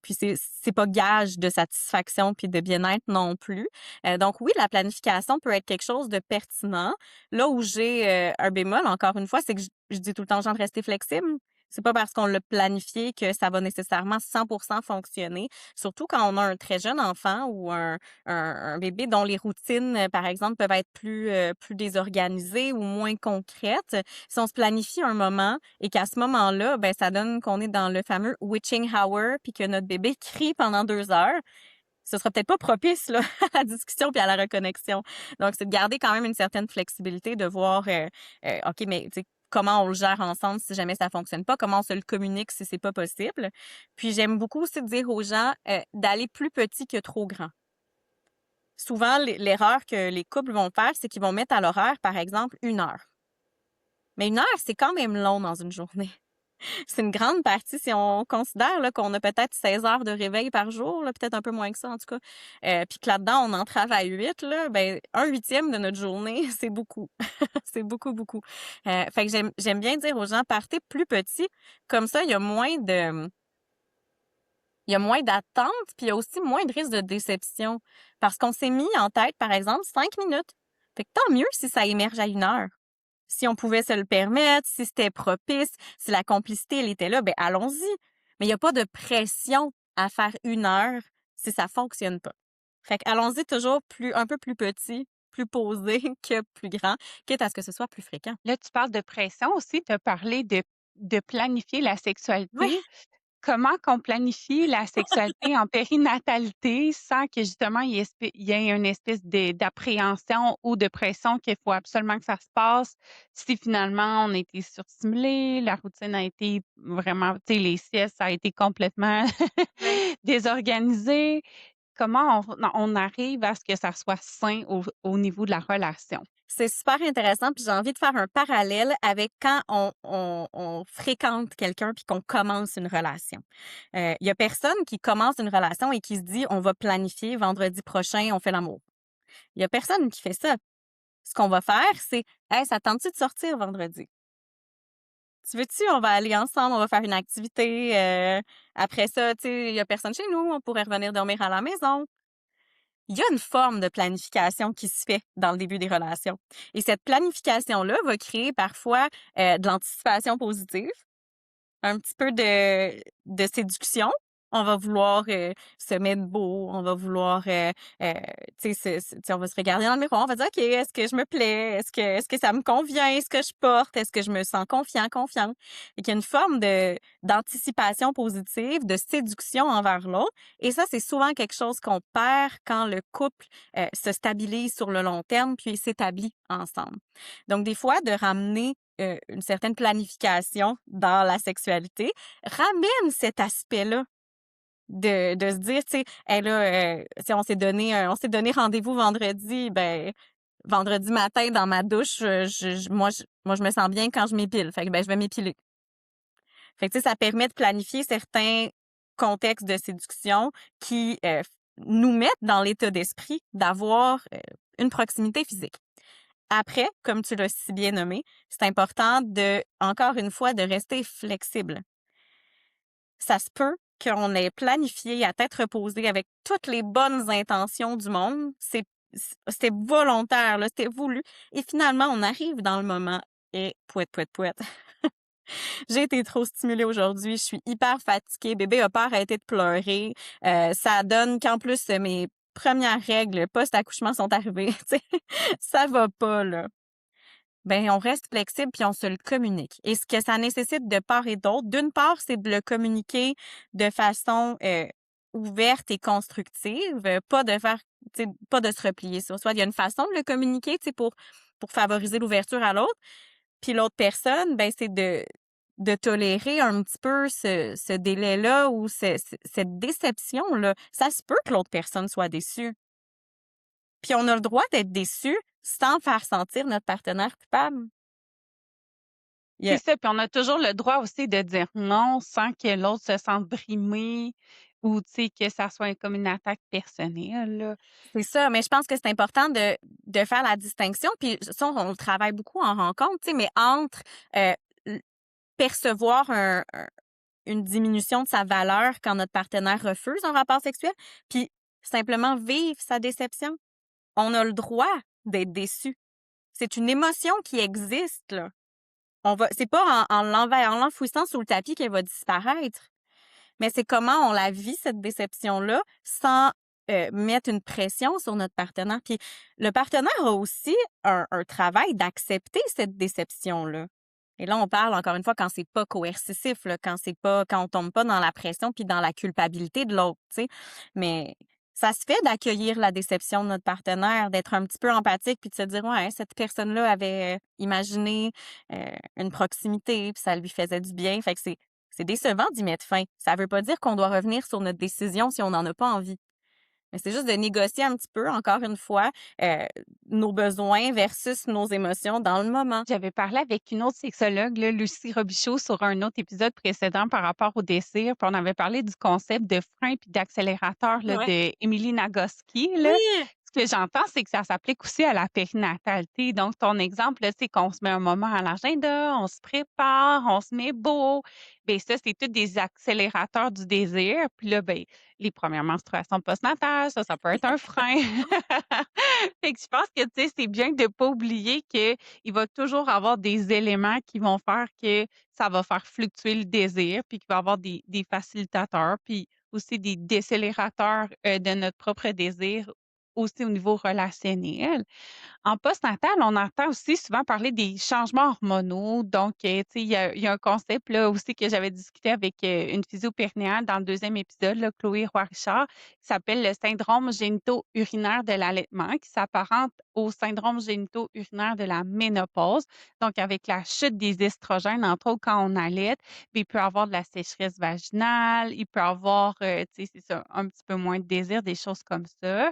puis c'est pas gage de satisfaction puis de bien-être non plus. Donc oui, la planification peut être quelque chose de pertinent. Là où j'ai, un bémol, encore une fois, c'est que je dis tout le temps aux gens de rester flexibles. C'est pas parce qu'on l'a planifié que ça va nécessairement 100% fonctionner, surtout quand on a un très jeune enfant ou un bébé dont les routines, par exemple, peuvent être plus désorganisées ou moins concrètes. Si on se planifie un moment et qu'à ce moment-là, ben ça donne qu'on est dans le fameux witching hour puis que notre bébé crie pendant 2 heures, ce sera peut-être pas propice là, à la discussion puis à la reconnexion. Donc, c'est de garder quand même une certaine flexibilité, de voir, OK, mais tu sais, comment on le gère ensemble si jamais ça fonctionne pas, comment on se le communique si c'est pas possible. Puis, j'aime beaucoup aussi dire aux gens d'aller plus petit que trop grand. Souvent, l'erreur que les couples vont faire, c'est qu'ils vont mettre à l'horaire, par exemple, 1 heure. Mais 1 heure, c'est quand même long dans une journée. C'est une grande partie si on considère là, qu'on a peut-être 16 heures de réveil par jour, là, peut-être un peu moins que ça en tout cas, puis que là-dedans, on en travaille 8, là, ben, 1/8 de notre journée, c'est beaucoup. C'est beaucoup, beaucoup. Fait que j'aime bien dire aux gens, partez plus petit, comme ça, il y a moins d'attente, puis il y a aussi moins de risque de déception. Parce qu'on s'est mis en tête, par exemple, 5 minutes. Fait que tant mieux si ça émerge à 1 heure. Si on pouvait se le permettre, si c'était propice, si la complicité, elle était là, ben allons-y. Mais il n'y a pas de pression à faire 1 heure si ça fonctionne pas. Fait que allons-y toujours un peu plus petit, plus posé que plus grand, quitte à ce que ce soit plus fréquent. Là, tu parles de pression aussi, tu as parlé de planifier la Ouais, sexualité. Comment qu'on planifie la sexualité en périnatalité sans que justement il y ait une espèce d'appréhension ou de pression qu'il faut absolument que ça se passe si finalement on a été surstimulé, la routine a été vraiment, tu sais, les siestes, ça a été complètement ouais. désorganisé. Comment on arrive à ce que ça soit sain au niveau de la relation? C'est super intéressant, puis j'ai envie de faire un parallèle avec quand on fréquente quelqu'un puis qu'on commence une relation. Il y a personne qui commence une relation et qui se dit: «On va planifier, vendredi prochain, on fait l'amour». Il y a personne qui fait ça. Ce qu'on va faire, c'est: «Hey, ça te tente-tu de sortir vendredi? Tu veux-tu, on va aller ensemble, on va faire une activité, après ça, tu sais, il y a personne chez nous, on pourrait revenir dormir à la maison». Il y a une forme de planification qui se fait dans le début des relations. Et cette planification-là va créer parfois de l'anticipation positive, un petit peu de séduction. On va vouloir se mettre beau, on va vouloir, tu sais, on va se regarder dans le miroir, on va dire, OK, est-ce que je me plais? Est-ce que ça me convient? Est-ce que je porte? Est-ce que je me sens confiant, confiante? Et qu'il y a une forme d'anticipation positive, de séduction envers l'autre. Et ça, c'est souvent quelque chose qu'on perd quand le couple se stabilise sur le long terme puis s'établit ensemble. Donc, des fois, de ramener une certaine planification dans la sexualité, ramène cet aspect-là de se dire, tu sais, hey, là, tu sais, on s'est donné rendez-vous vendredi, ben, vendredi matin dans ma douche, moi, je me sens bien quand je m'épile. Fait que, ben, je vais m'épiler. Fait que, tu sais, ça permet de planifier certains contextes de séduction qui nous mettent dans l'état d'esprit d'avoir une proximité physique. Après, comme tu l'as si bien nommé, c'est important encore une fois, de rester flexible. Ça se peut qu'on ait planifié à tête reposée avec toutes les bonnes intentions du monde. C'était volontaire, là, c'était voulu. Et finalement, on arrive dans le moment et pouet, pouet, pouet. J'ai été trop stimulée aujourd'hui, je suis hyper fatiguée, bébé a pas arrêté de pleurer. Ça donne qu'en plus, mes premières règles post-accouchement sont arrivées. Tu sais, ça va pas, là. Ben, on reste flexible puis on se le communique. Et ce que ça nécessite de part et d'autre, d'une part, c'est de le communiquer de façon ouverte et constructive, pas de faire, tu sais, pas de se replier sur soi. Il y a une façon de le communiquer, tu sais, pour favoriser l'ouverture à l'autre. Puis l'autre personne, ben, c'est de tolérer un petit peu ce délai-là ou cette déception-là. Ça se peut que l'autre personne soit déçue. Puis on a le droit d'être déçu sans faire sentir notre partenaire coupable. Il y C'est a ça, puis on a toujours le droit aussi de dire non sans que l'autre se sente brimé ou, tu sais, que ça soit comme une attaque personnelle, là. C'est ça, mais je pense que c'est important de faire la distinction, puis ça, on le travaille beaucoup en rencontre, tu sais, mais entre, l percevoir une diminution de sa valeur quand notre partenaire refuse un rapport sexuel, puis simplement vivre sa déception. On a le droit d'être déçu. C'est une émotion qui existe, là. C'est pas en l'enfouissant sous le tapis qu'elle va disparaître, mais c'est comment on la vit, cette déception-là, sans mettre une pression sur notre partenaire. Puis le partenaire a aussi un travail d'accepter cette déception-là. Et là, on parle encore une fois quand c'est pas coercitif, là, quand on tombe pas dans la pression puis dans la culpabilité de l'autre, tu sais. Mais ça se fait d'accueillir la déception de notre partenaire, d'être un petit peu empathique puis de se dire ouais, cette personne-là avait imaginé une proximité puis ça lui faisait du bien. Fait que c'est décevant d'y mettre fin. Ça veut pas dire qu'on doit revenir sur notre décision si on n'en a pas envie. Mais c'est juste de négocier un petit peu, encore une fois, euh, nos besoins versus nos émotions dans le moment. J'avais parlé avec une autre sexologue, là, Lucie Robichaud, sur un autre épisode précédent par rapport au désir. Puis on avait parlé du concept de frein puis d'accélérateur là, Ouais. de Emily Nagoski. Là. Oui! Ce que j'entends, c'est que ça s'applique aussi à la périnatalité. Donc, ton exemple, là, c'est qu'on se met un moment à l'agenda, on se prépare, on se met beau. Bien, ça, c'est tous des accélérateurs du désir. Puis là, ben, les premières menstruations postnatales, ça peut être un frein. Fait que je pense que, tu sais, c'est bien de pas oublier qu'il va toujours avoir des éléments qui vont faire que ça va faire fluctuer le désir, puis qu'il va y avoir des facilitateurs, puis aussi des décélérateurs, de notre propre désir, aussi au niveau relationnel. En postnatal, on entend aussi souvent parler des changements hormonaux. Donc, tu sais, il y a un concept là aussi que j'avais discuté avec une physio-périnéale dans le deuxième épisode, là, Chloé Roy-Richard, qui s'appelle le syndrome génito-urinaire de l'allaitement, qui s'apparente au syndrome génito-urinaire de la ménopause. Donc, avec la chute des estrogènes, entre autres quand on allaite, puis il peut y avoir de la sécheresse vaginale, il peut y avoir, tu sais, c'est ça, un petit peu moins de désir, des choses comme ça.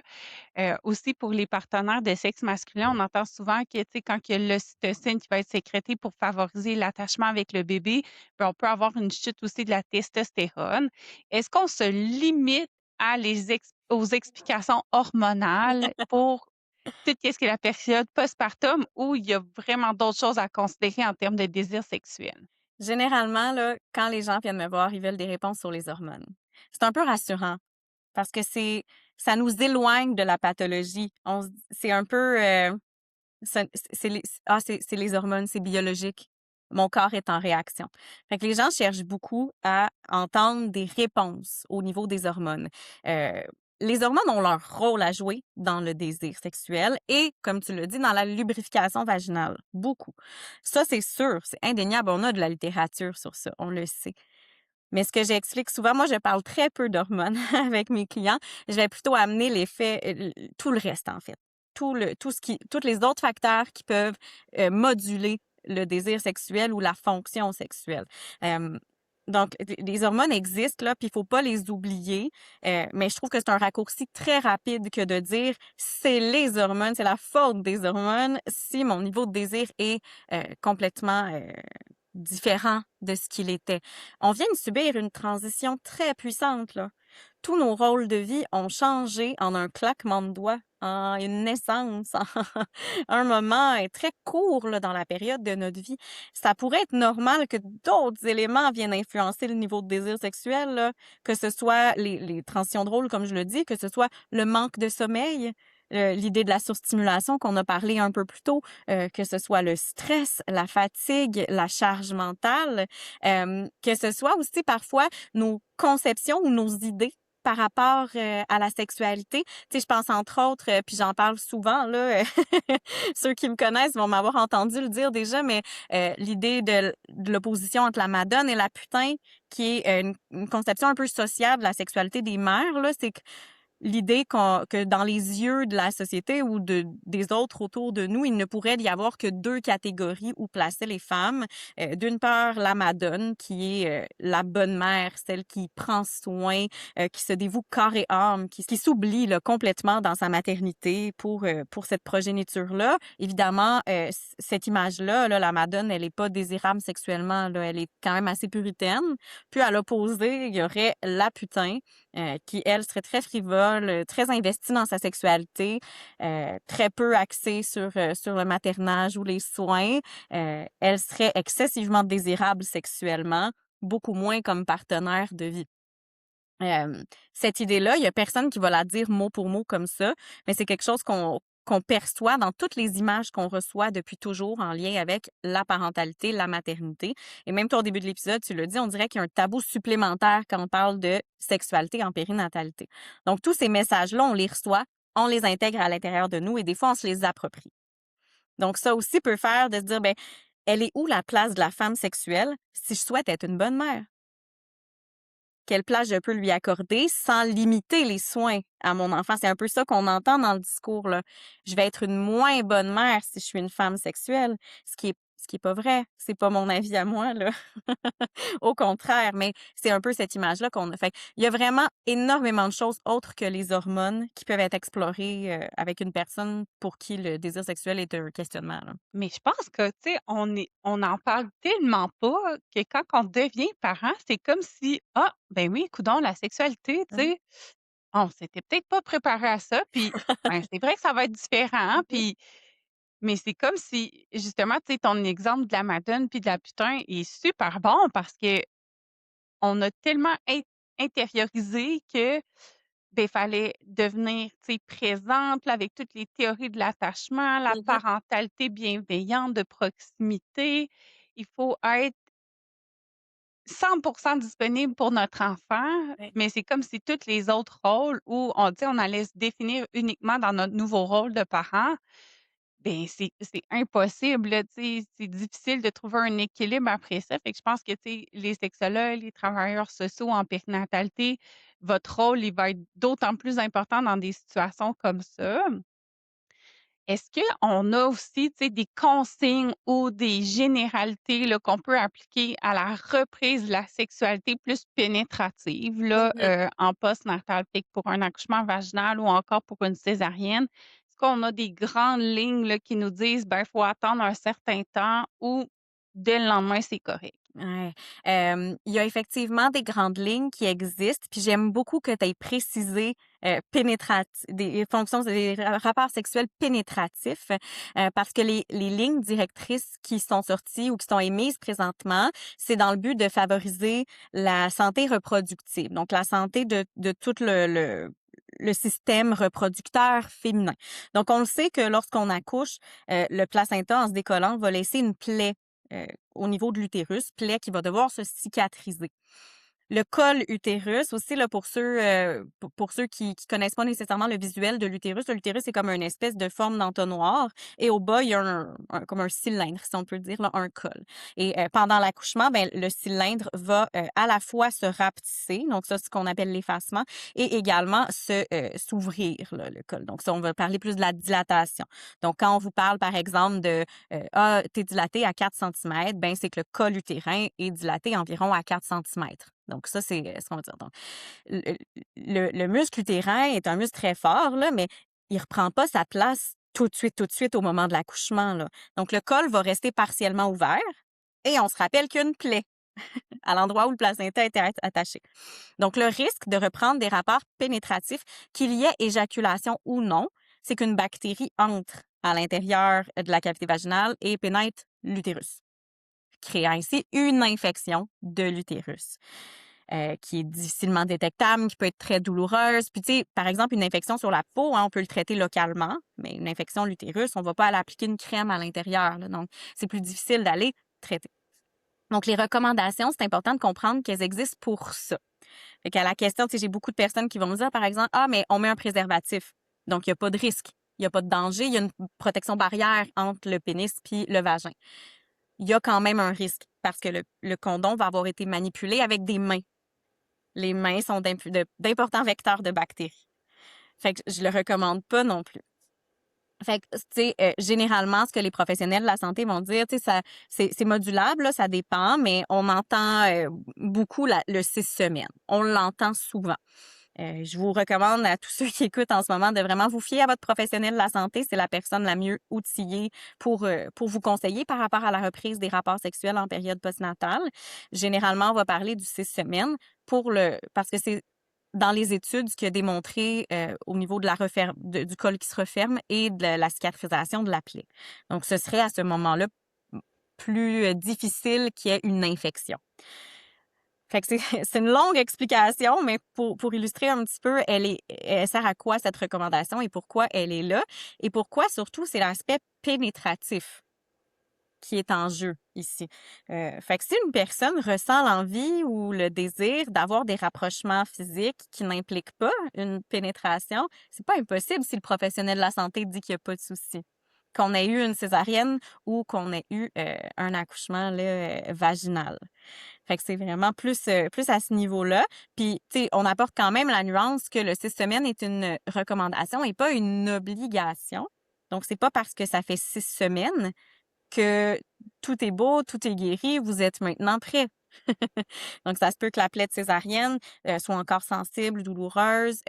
Aussi pour les partenaires de sexe masculin, on entend souvent que, tu sais, quand il y a l'ocytocine qui va être sécrétée pour favoriser l'attachement avec le bébé, ben, on peut avoir une chute aussi de la testostérone. Est-ce qu'on se limite à aux explications hormonales pour tout ce qui est la période postpartum ou il y a vraiment d'autres choses à considérer en termes de désir sexuel? Généralement, là, quand les gens viennent me voir, ils veulent des réponses sur les hormones. C'est un peu rassurant parce que ça nous éloigne de la pathologie. C'est un peu, c'est les hormones, c'est biologique. Mon corps est en réaction. Fait que les gens cherchent beaucoup à entendre des réponses au niveau des hormones. Euh, les hormones ont leur rôle à jouer dans le désir sexuel et, comme tu l'as dit, dans la lubrification vaginale. Beaucoup. Ça, c'est sûr, c'est indéniable. On a de la littérature sur ça, on le sait. Mais ce que j'explique souvent, moi, je parle très peu d'hormones avec mes clients. Je vais plutôt amener l'effet, tout le reste, en fait. Tous les autres facteurs qui peuvent moduler le désir sexuel ou la fonction sexuelle. Euh, donc, les hormones existent, là, puis il faut pas les oublier. Mais je trouve que c'est un raccourci très rapide que de dire c'est les hormones, c'est la faute des hormones si mon niveau de désir est complètement différent de ce qu'il était. On vient de subir une transition très puissante, là. Tous nos rôles de vie ont changé en un claquement de doigts, en une naissance, en un moment très court là, dans la période de notre vie. Ça pourrait être normal que d'autres éléments viennent influencer le niveau de désir sexuel, là, que ce soit les transitions de rôle, comme je le dis, que ce soit le manque de sommeil, l'idée de la surstimulation qu'on a parlé un peu plus tôt, que ce soit le stress, la fatigue, la charge mentale, que ce soit aussi parfois nos conceptions ou nos idées par rapport à la sexualité. Tu sais, je pense entre autres, puis j'en parle souvent, là, ceux qui me connaissent vont m'avoir entendu le dire déjà, mais l'idée de l'opposition entre la madone et la putain, qui est une conception un peu sociale de la sexualité des mères, là, c'est que l'idée que dans les yeux de la société ou des autres autour de nous, il ne pourrait y avoir que deux catégories où placer les femmes. D'une part, la madone, qui est la bonne mère, celle qui prend soin, qui se dévoue corps et âme, qui s'oublie là, complètement dans sa maternité pour cette progéniture-là. Évidemment, cette image-là, là, la madone, elle est pas désirable sexuellement, là, elle est quand même assez puritaine. Puis à l'opposé, il y aurait la putain, qui, elle, serait très frivole, très investie dans sa sexualité, très peu axée sur le maternage ou les soins. Elle serait excessivement désirable sexuellement, beaucoup moins comme partenaire de vie. Cette idée-là, il y a personne qui va la dire mot pour mot comme ça, mais c'est quelque chose qu'on perçoit dans toutes les images qu'on reçoit depuis toujours en lien avec la parentalité, la maternité. Et même toi, au début de l'épisode, tu l'as dit, on dirait qu'il y a un tabou supplémentaire quand on parle de sexualité en périnatalité. Donc, tous ces messages-là, on les reçoit, on les intègre à l'intérieur de nous et des fois, on se les approprie. Donc, ça aussi peut faire de se dire, ben, elle est où la place de la femme sexuelle si je souhaite être une bonne mère? Quelle place je peux lui accorder sans limiter les soins à mon enfant? C'est un peu ça qu'on entend dans le discours, là. Je vais être une moins bonne mère si je suis une femme sexuelle, ce qui est pas vrai. C'est pas mon avis à moi, là. Au contraire, mais c'est un peu cette image-là qu'on a. Fait il y a vraiment énormément de choses autres que les hormones qui peuvent être explorées avec une personne pour qui le désir sexuel est un questionnement, là. Mais je pense que, tu sais, on en parle tellement pas que quand on devient parent, c'est comme si: «Ah, ben oui, coudonc, la sexualité, tu Ouais. sais, on s'était peut-être pas préparé à ça, puis, ben, c'est vrai que ça va être différent», Mhm. puis mais c'est comme si justement, tu sais, ton exemple de la madone puis de la putain est super bon parce que on a tellement intériorisé que, beh, fallait devenir, tu sais, présente là, avec toutes les théories de l'attachement, la Mhm. parentalité bienveillante, de proximité. Il faut être 100 disponible pour notre enfant, Ouais. mais c'est comme si tous les autres rôles où on dit on allait se définir uniquement dans notre nouveau rôle de parent, ben c'est impossible, là, tu sais, c'est difficile de trouver un équilibre après ça. Fait que je pense que, tu sais, les sexologues, les travailleurs sociaux en périnatalité, votre rôle, il va être d'autant plus important dans des situations comme ça. Est-ce qu'on a aussi, tu sais, des consignes ou des généralités là, qu'on peut appliquer à la reprise de la sexualité plus pénétrative là, Mhm. en postnatal, fait que pour un accouchement vaginal ou encore pour une césarienne? Est-ce qu'on a des grandes lignes là, qui nous disent, ben, il faut attendre un certain temps ou dès le lendemain, c'est correct? Ouais. Il y a effectivement des grandes lignes qui existent, puis j'aime beaucoup que tu aies précisé des fonctions, des rapports sexuels pénétratifs, parce que les lignes directrices qui sont sorties ou qui sont émises présentement, c'est dans le but de favoriser la santé reproductive, donc la santé de tout le système reproducteur féminin. Donc, on le sait que lorsqu'on accouche, le placenta, en se décollant, va laisser une plaie euh, au niveau de l'utérus, plaie qui va devoir se cicatriser. Le col utérus aussi là pour ceux qui connaissent pas nécessairement le visuel de l'utérus, le l'utérus c'est comme une espèce de forme d'entonnoir et au bas il y a comme un cylindre si on peut dire là, un col. Et pendant l'accouchement ben le cylindre va à la fois se rapetisser, donc ça c'est ce qu'on appelle l'effacement et également s'ouvrir là, le col. Donc ça on va parler plus de la dilatation. Donc quand on vous parle par exemple de t'es dilaté à 4 centimètres, ben c'est que le col utérin est dilaté environ à 4 centimètres. Donc ça, c'est ce qu'on va dire. Donc, le, le muscle utérin est un muscle très fort, là, mais il reprend pas sa place tout de suite au moment de l'accouchement, là. Donc, le col va rester partiellement ouvert et on se rappelle qu'il y a une plaie à l'endroit où le placenta était attaché. Donc, le risque de reprendre des rapports pénétratifs, qu'il y ait éjaculation ou non, c'est qu'une bactérie entre à l'intérieur de la cavité vaginale et pénètre l'utérus, créant ainsi une infection de l'utérus. Qui est difficilement détectable, qui peut être très douloureuse. Puis, tu sais, par exemple, une infection sur la peau, hein, on peut le traiter localement, mais une infection de l'utérus, on ne va pas aller appliquer une crème à l'intérieur, là. Donc, c'est plus difficile d'aller traiter. Donc, les recommandations, c'est important de comprendre qu'elles existent pour ça. Fait qu'à la question, tu sais, j'ai beaucoup de personnes qui vont me dire, par exemple, ah, mais on met un préservatif. Donc, il n'y a pas de risque. Il n'y a pas de danger. Il y a une protection barrière entre le pénis puis le vagin. Il y a quand même un risque parce que le condom va avoir été manipulé avec des mains. Les mains sont d'importants vecteurs de bactéries. Fait que je le recommande pas non plus. Fait que, tu sais, généralement, ce que les professionnels de la santé vont dire, tu sais, c'est modulable, là, ça dépend, mais on entend beaucoup le 6 semaines. On l'entend souvent. Je vous recommande à tous ceux qui écoutent en ce moment de vraiment vous fier à votre professionnel de la santé. C'est la personne la mieux outillée pour vous conseiller par rapport à la reprise des rapports sexuels en période postnatale. Généralement, on va parler du 6 semaines parce que c'est dans les études ce qui a démontré au niveau de du col qui se referme et de la cicatrisation de la plaie. Donc, ce serait à ce moment-là plus difficile qu'il y ait une infection. Fait que c'est c'est une longue explication, mais pour illustrer un petit peu, elle sert à quoi cette recommandation et pourquoi elle est là et pourquoi surtout c'est l'aspect pénétratif qui est en jeu ici. Fait que si une personne ressent l'envie ou le désir d'avoir des rapprochements physiques qui n'impliquent pas une pénétration, c'est pas impossible si le professionnel de la santé dit qu'il y a pas de souci. Qu'on ait eu une césarienne ou qu'on ait eu un accouchement là, vaginal. Fait que c'est vraiment plus à ce niveau-là. Puis, tu sais, on apporte quand même la nuance que le 6 semaines est une recommandation et pas une obligation. Donc, c'est pas parce que ça fait 6 semaines que tout est beau, tout est guéri, vous êtes maintenant prêt. Donc, ça se peut que la plaie de césarienne soit encore sensible, douloureuse,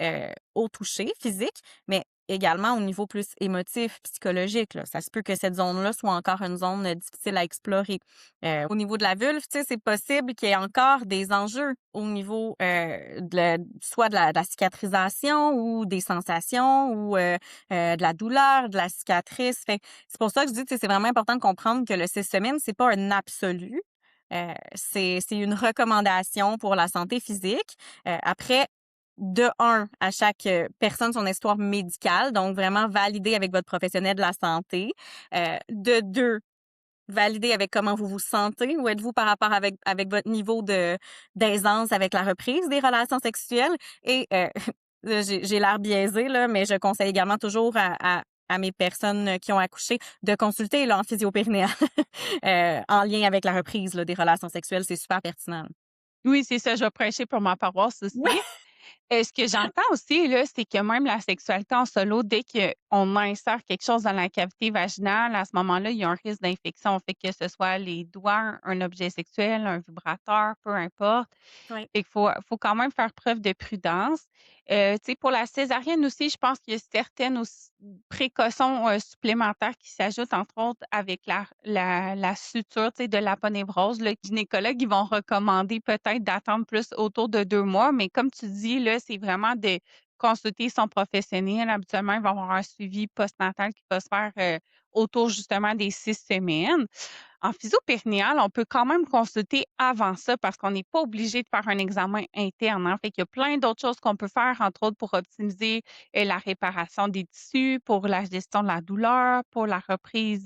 au toucher physique, mais également au niveau plus émotif, psychologique. Là. Ça se peut que cette zone-là soit encore une zone difficile à explorer. Au niveau de la vulve, tu sais, c'est possible qu'il y ait encore des enjeux au niveau soit de la cicatrisation ou des sensations ou de la douleur, de la cicatrice. Fait que c'est pour ça que je dis, tu sais, c'est vraiment important de comprendre que le 6 semaines, c'est pas un absolu. C'est une recommandation pour la santé physique. Après, de un, à chaque personne son histoire médicale, donc vraiment valider avec votre professionnel de la santé. De deux, valider avec comment vous vous sentez, où êtes-vous par rapport avec votre niveau de d'aisance avec la reprise des relations sexuelles. Et là, j'ai l'air biaisé, là, mais je conseille également toujours à mes personnes qui ont accouché de consulter là, en physiopérinéale en lien avec la reprise là, des relations sexuelles. C'est super pertinent. Oui, c'est ça, je vais prêcher pour ma paroisse Oui, aussi. Ce que j'entends aussi, là, c'est que même la sexualité en solo, dès qu'on insère quelque chose dans la cavité vaginale, à ce moment-là, il y a un risque d'infection. Fait que ce soit les doigts, un objet sexuel, un vibrateur, peu importe. oui. Fait qu'il faut quand même faire preuve de prudence. Tu sais, pour la césarienne aussi, je pense qu'il y a certaines précautions supplémentaires qui s'ajoutent, entre autres, avec la suture, tu sais, de l'aponévrose. Les gynécologues, ils vont recommander peut-être d'attendre plus autour de 2 mois, mais comme tu dis, là, c'est vraiment de consulter son professionnel. Habituellement, il va y avoir un suivi postnatal qui va se faire autour justement des 6 semaines. En physio-périnéale, on peut quand même consulter avant ça parce qu'on n'est pas obligé de faire un examen interne, hein. Fait qu'il y a plein d'autres choses qu'on peut faire, entre autres pour optimiser, la réparation des tissus, pour la gestion de la douleur, pour la reprise,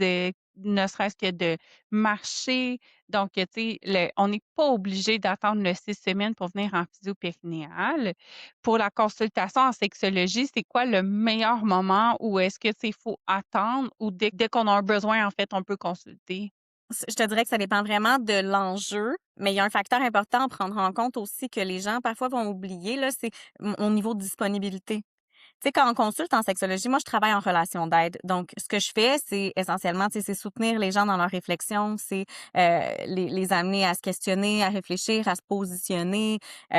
ne serait-ce que de marcher. Donc, tu sais, on n'est pas obligé d'attendre le 6 semaines pour venir en physio-périnéale. Pour la consultation en sexologie, c'est quoi le meilleur moment où est-ce que, c'est faut attendre ou dès qu'on a un besoin, en fait, on peut consulter? Je te dirais que ça dépend vraiment de l'enjeu, mais il y a un facteur important à prendre en compte aussi que les gens parfois vont oublier, là, c'est mon niveau de disponibilité. Tu sais, quand on consulte en sexologie, moi, je travaille en relation d'aide. Donc, ce que je fais, c'est essentiellement, tu sais, c'est soutenir les gens dans leur réflexion, c'est les amener à se questionner, à réfléchir, à se positionner, tu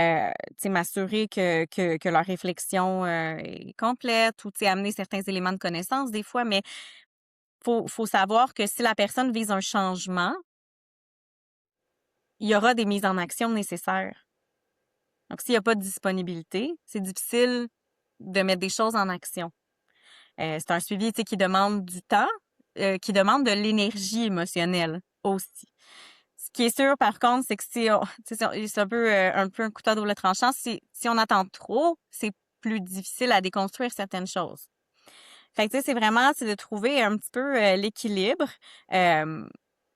sais, m'assurer que leur réflexion est complète ou, tu sais, amener certains éléments de connaissance des fois. Mais faut savoir que si la personne vise un changement, il y aura des mises en action nécessaires. Donc, s'il y a pas de disponibilité, c'est difficile de mettre des choses en action. C'est un suivi, tu sais, qui demande du temps, qui demande de l'énergie émotionnelle aussi. Ce qui est sûr, par contre, c'est que si on tu sais, c'est un peu un couteau à double tranchant. Si on attend trop, c'est plus difficile à déconstruire certaines choses. Fait que, tu sais, c'est de trouver un petit peu, l'équilibre. Hem,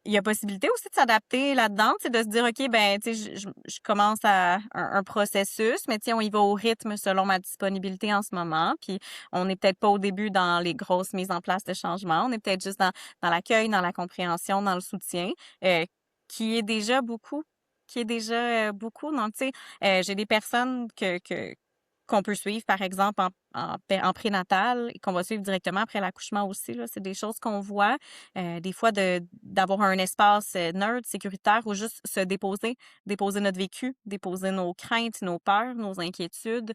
il y a possibilité aussi de s'adapter là-dedans, tu sais, de se dire: «OK, ben, tu sais, je commence à un processus, mais tu sais, on y va au rythme selon ma disponibilité en ce moment». Puis on n'est peut-être pas au début dans les grosses mises en place de changement. On est peut-être juste dans l'accueil, dans la compréhension, dans le soutien, heu, qui est déjà beaucoup qui est déjà, beaucoup. Donc, tu sais, j'ai des personnes qu'on peut suivre, par exemple, en prénatal et qu'on va suivre directement après l'accouchement aussi, là. C'est des choses qu'on voit, des fois d'avoir un espace, neutre, sécuritaire où juste se déposer notre vécu, déposer nos craintes, nos peurs, nos inquiétudes,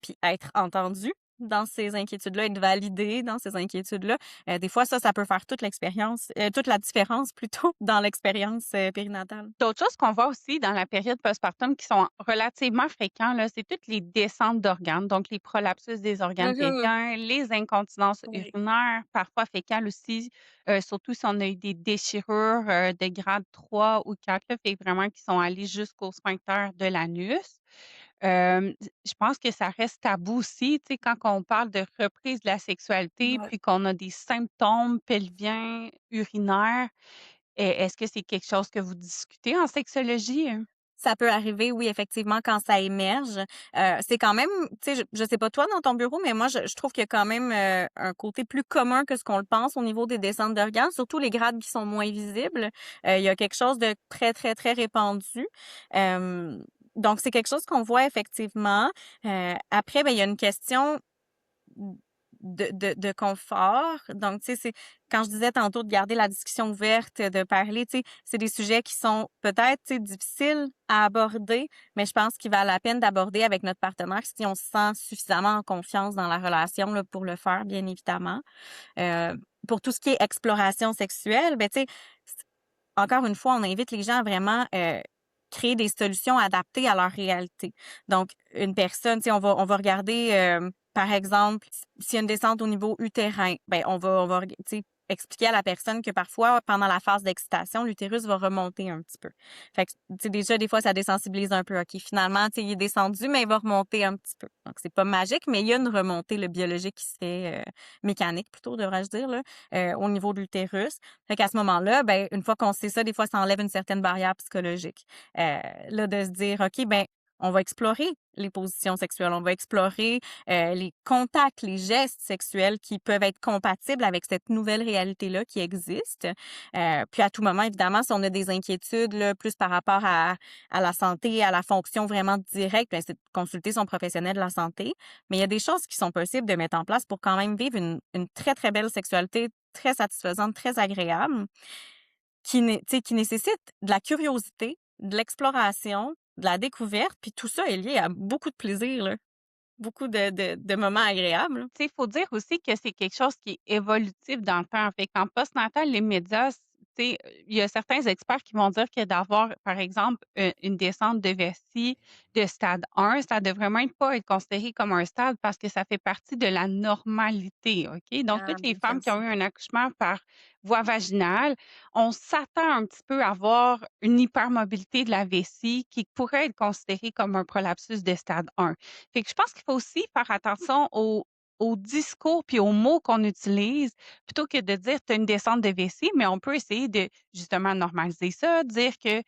puis être entendu. dans ces inquiétudes-là, être validé dans ces inquiétudes-là. Des fois, ça peut faire toute la différence plutôt dans l'expérience, périnatale. D'autres choses qu'on voit aussi dans la période postpartum qui sont relativement fréquents, là, c'est toutes les descentes d'organes, donc les prolapsus des organes Mmh. pelviens, les incontinences Oui. urinaires, parfois fécales aussi, surtout si on a eu des déchirures, de grade 3 ou 4 là, fait vraiment qui sont allées jusqu'au sphincter de l'anus. Je pense que ça reste tabou aussi, tu sais, quand on parle de reprise de la sexualité, Ouais. puis qu'on a des symptômes pelviens, urinaires. Est-ce que c'est quelque chose que vous discutez en sexologie, hein? Ça peut arriver, oui, effectivement, quand ça émerge. C'est quand même, tu sais, je sais pas toi dans ton bureau, mais moi, je trouve qu'il y a quand même un côté plus commun que ce qu'on le pense au niveau des descentes d'organes, surtout les grades qui sont moins visibles. Il y a quelque chose de très, très, très répandu. Euh, donc, c'est quelque chose qu'on voit effectivement. Après, ben, il y a une question de confort. Donc, tu sais, c'est quand je disais tantôt de garder la discussion ouverte, de parler, tu sais, c'est des sujets qui sont peut-être, tu sais, difficiles à aborder, mais je pense qu'il valent la peine d'aborder avec notre partenaire si on se sent suffisamment en confiance dans la relation là, pour le faire, bien évidemment. Euh, pour tout ce qui est exploration sexuelle, ben, tu sais, encore une fois, on invite les gens à vraiment créer des solutions adaptées à leur réalité. Donc, une personne, tu sais, on va regarder, par exemple, s'il y a une descente au niveau utérin, ben tu sais, expliquer à la personne que parfois, pendant la phase d'excitation, l'utérus va remonter un petit peu. Fait que, tu sais, déjà, des fois, ça désensibilise un peu. OK, finalement, tu sais, il est descendu, mais il va remonter un petit peu. Donc, c'est pas magique, mais il y a une remontée, le biologique qui se fait, mécanique plutôt, devrais-je dire, là, au niveau de l'utérus. Fait qu'à ce moment-là, ben, une fois qu'on sait ça, des fois, ça enlève une certaine barrière psychologique. Là, de se dire, OK, ben, on va explorer les positions sexuelles, on va explorer les contacts, les gestes sexuels qui peuvent être compatibles avec cette nouvelle réalité-là qui existe. Puis à tout moment, évidemment, si on a des inquiétudes là, plus par rapport à la santé, à la fonction vraiment directe, ben, c'est de consulter son professionnel de la santé. Mais il y a des choses qui sont possibles de mettre en place pour quand même vivre une très, très belle sexualité, très satisfaisante, très agréable, tu sais, qui nécessite de la curiosité, de l'exploration, de la découverte, puis tout ça est lié à beaucoup de plaisir, là. Beaucoup de moments agréables, là. Tu sais, il faut dire aussi que c'est quelque chose qui est évolutif dans le temps. Fait qu'en postnatal, les médias, tu sais, il y a certains experts qui vont dire que d'avoir, par exemple, une descente de vessie de stade 1, ça devrait même pas être considéré comme un stade parce que ça fait partie de la normalité, OK? Donc, Ah, toutes les femmes j'aime qui ça. ont eu un accouchement par voie vaginale, on s'attend un petit peu à avoir une hypermobilité de la vessie qui pourrait être considérée comme un prolapsus de stade 1. Fait que je pense qu'il faut aussi faire attention au discours puis aux mots qu'on utilise, plutôt que de dire: «Tu as une descente de vessie», mais on peut essayer de justement normaliser ça, dire que,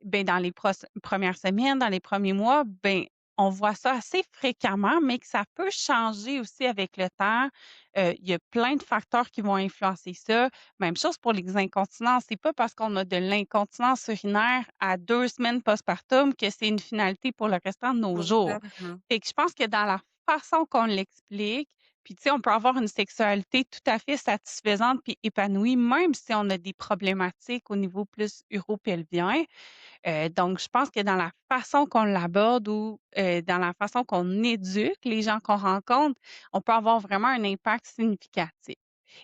ben, dans les premières semaines, dans les premiers mois, ben, on voit ça assez fréquemment, mais que ça peut changer aussi avec le temps. Il y a plein de facteurs qui vont influencer ça. Même chose pour les incontinences. C'est pas parce qu'on a de l'incontinence urinaire à 2 semaines postpartum que c'est une finalité pour le restant de nos jours. Vraiment. Fait que je pense que dans la façon qu'on l'explique, puis tu sais, on peut avoir une sexualité tout à fait satisfaisante puis épanouie, même si on a des problématiques au niveau plus uropelvien. Donc, je pense que dans la façon qu'on l'aborde ou dans la façon qu'on éduque les gens qu'on rencontre, on peut avoir vraiment un impact significatif.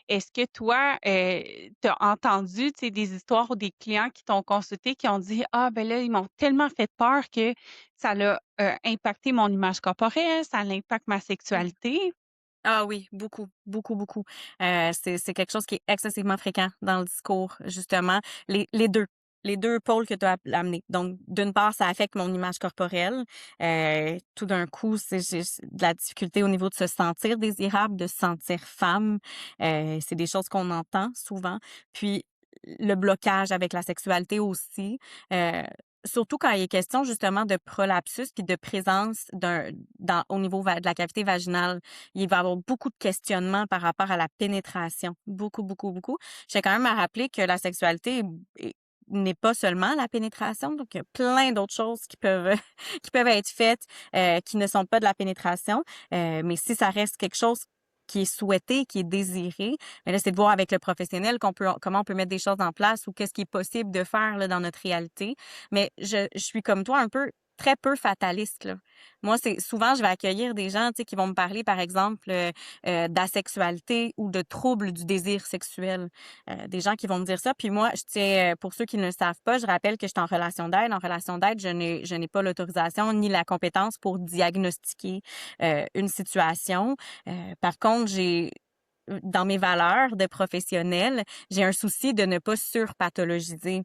Est-ce que toi, tu as entendu, tu sais, des histoires ou des clients qui t'ont consulté qui ont dit: «Ah ben là, ils m'ont tellement fait peur que ça l'a, impacté mon image corporelle, ça impacte ma sexualité». Ah oui, beaucoup, beaucoup, beaucoup. C'est quelque chose qui est excessivement fréquent dans le discours, justement. Les 2. Les 2 pôles que tu as amenés. Donc, d'une part, ça affecte mon image corporelle. Tout d'un coup, j'ai de la difficulté au niveau de se sentir désirable, de se sentir femme. C'est des choses qu'on entend souvent. Puis, le blocage avec la sexualité aussi. Euh, Surtout quand il est question justement de prolapsus puis de présence au niveau de la cavité vaginale. Il va y avoir beaucoup de questionnements par rapport à la pénétration. Beaucoup, beaucoup, beaucoup. Je tiens quand même à rappeler que la sexualité n'est pas seulement la pénétration, donc il y a plein d'autres choses qui peuvent qui peuvent être faites qui ne sont pas de la pénétration. Mais si ça reste quelque chose qui est souhaité, qui est désiré, mais là, c'est de voir avec le professionnel comment on peut mettre des choses en place ou qu'est-ce qui est possible de faire là, dans notre réalité. Mais je suis comme toi un peu très peu fataliste, là. Moi, c'est souvent, je vais accueillir des gens, tu sais, qui vont me parler, par exemple, d'asexualité ou de troubles du désir sexuel. Des gens qui vont me dire ça. Puis moi, je tiens, pour ceux qui ne le savent pas, je rappelle que je suis en relation d'aide. En relation d'aide, je n'ai pas l'autorisation ni la compétence pour diagnostiquer une situation. Par contre, dans mes valeurs de professionnelle, j'ai un souci de ne pas surpathologiser.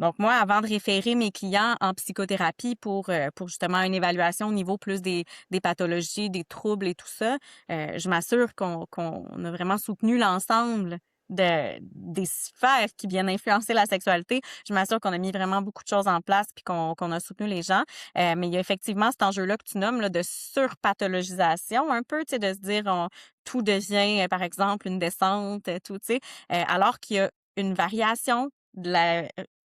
Donc moi, avant de référer mes clients en psychothérapie pour justement une évaluation au niveau plus des pathologies, des troubles et tout ça, je m'assure qu'on a vraiment soutenu l'ensemble des sphères qui viennent influencer la sexualité. Je m'assure qu'on a mis vraiment beaucoup de choses en place puis qu'on a soutenu les gens. Mais il y a effectivement cet enjeu-là que tu nommes là, de surpathologisation un peu, tu sais, de se dire tout devient, par exemple, une descente, tout, tu sais, alors qu'il y a une variation de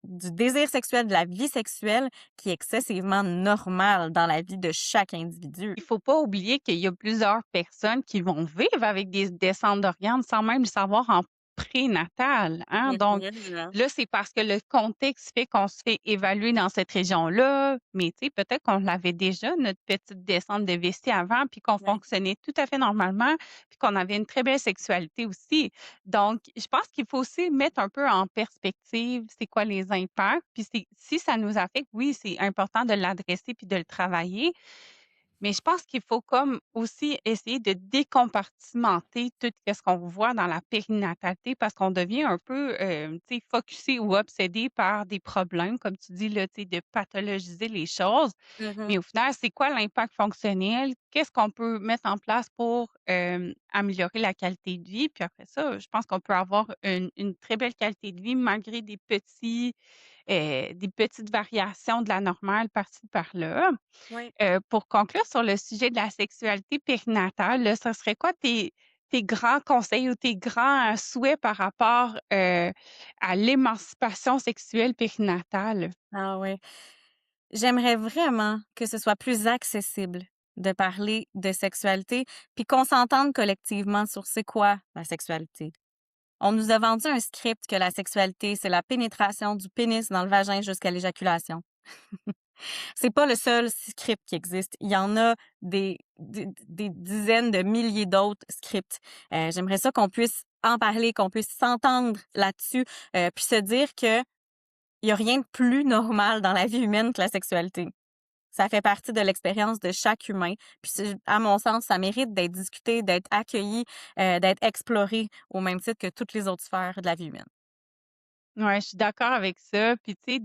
du désir sexuel, de la vie sexuelle qui est excessivement normale dans la vie de chaque individu. Il faut pas oublier qu'il y a plusieurs personnes qui vont vivre avec des descentes d'organes sans même le savoir en prénatal, hein. Donc Mhm. là, c'est parce que le contexte fait qu'on se fait évaluer dans cette région-là, mais tu sais, peut-être qu'on l'avait déjà, notre petite descente de vessie avant, puis qu'on Ouais. fonctionnait tout à fait normalement, puis qu'on avait une très belle sexualité aussi. Donc, je pense qu'il faut aussi mettre un peu en perspective c'est quoi les impacts, puis si ça nous affecte, oui, c'est important de l'adresser puis de le travailler, mais je pense qu'il faut comme aussi essayer de décompartimenter tout ce qu'on voit dans la périnatalité parce qu'on devient un peu, tu sais, focusé ou obsédé par des problèmes, comme tu dis là, tu sais, de pathologiser les choses. Mhm. Mais au final, c'est quoi l'impact fonctionnel? Qu'est-ce qu'on peut mettre en place pour, améliorer la qualité de vie? Puis après ça, je pense qu'on peut avoir une très belle qualité de vie malgré des petites variations de la normale par-ci par-là. Ouais. Pour conclure sur le sujet de la sexualité périnatale, là, ça serait quoi tes grands conseils ou tes grands, souhaits par rapport, à l'émancipation sexuelle périnatale? Ah ouais. J'aimerais vraiment que ce soit plus accessible de parler de sexualité, puis qu'on s'entende collectivement sur c'est quoi la sexualité. On nous a vendu un script que la sexualité, c'est la pénétration du pénis dans le vagin jusqu'à l'éjaculation. C'est pas le seul script qui existe. Il y en a des dizaines de milliers d'autres scripts. J'aimerais ça qu'on puisse en parler, qu'on puisse s'entendre là-dessus, puis se dire que il y a rien de plus normal dans la vie humaine que la sexualité. Ça fait partie de l'expérience de chaque humain. Puis à mon sens, ça mérite d'être discuté, d'être accueilli, d'être exploré au même titre que toutes les autres sphères de la vie humaine. Ouais, je suis d'accord avec ça. Puis tu sais,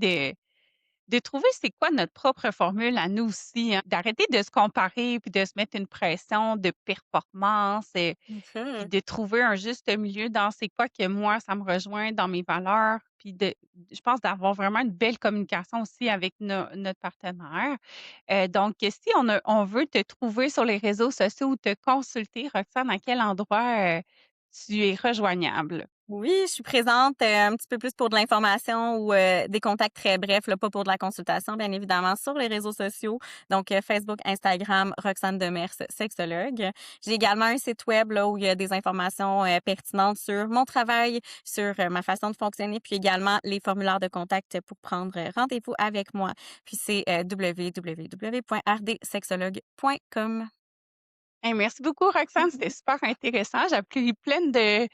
de trouver c'est quoi notre propre formule à nous aussi, hein. D'arrêter de se comparer puis de se mettre une pression de performance, puis Mhm. de trouver un juste milieu dans c'est quoi que moi, ça me rejoint dans mes valeurs, puis je pense d'avoir vraiment une belle communication aussi avec notre partenaire. Donc si on veut te trouver sur les réseaux sociaux ou te consulter, Roxane, à quel endroit, tu es rejoignable? Oui, je suis présente, un petit peu plus pour de l'information ou des contacts très brefs, là, pas pour de la consultation, bien évidemment, sur les réseaux sociaux. Donc, Facebook, Instagram, Roxane Demers, sexologue. J'ai également un site web là, où il y a des informations pertinentes sur mon travail, sur ma façon de fonctionner, puis également les formulaires de contact pour prendre rendez-vous avec moi. Puis c'est www.rdsexologue.com. Merci beaucoup, Roxane. C'était super intéressant. J'ai appris plein de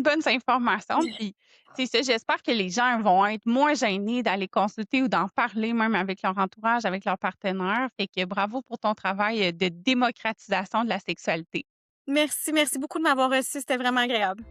bonnes informations. Puis, c'est ça, j'espère que les gens vont être moins gênés d'aller consulter ou d'en parler même avec leur entourage, avec leurs partenaires. Fait que bravo pour ton travail de démocratisation de la sexualité. Merci, merci beaucoup de m'avoir reçu. C'était vraiment agréable.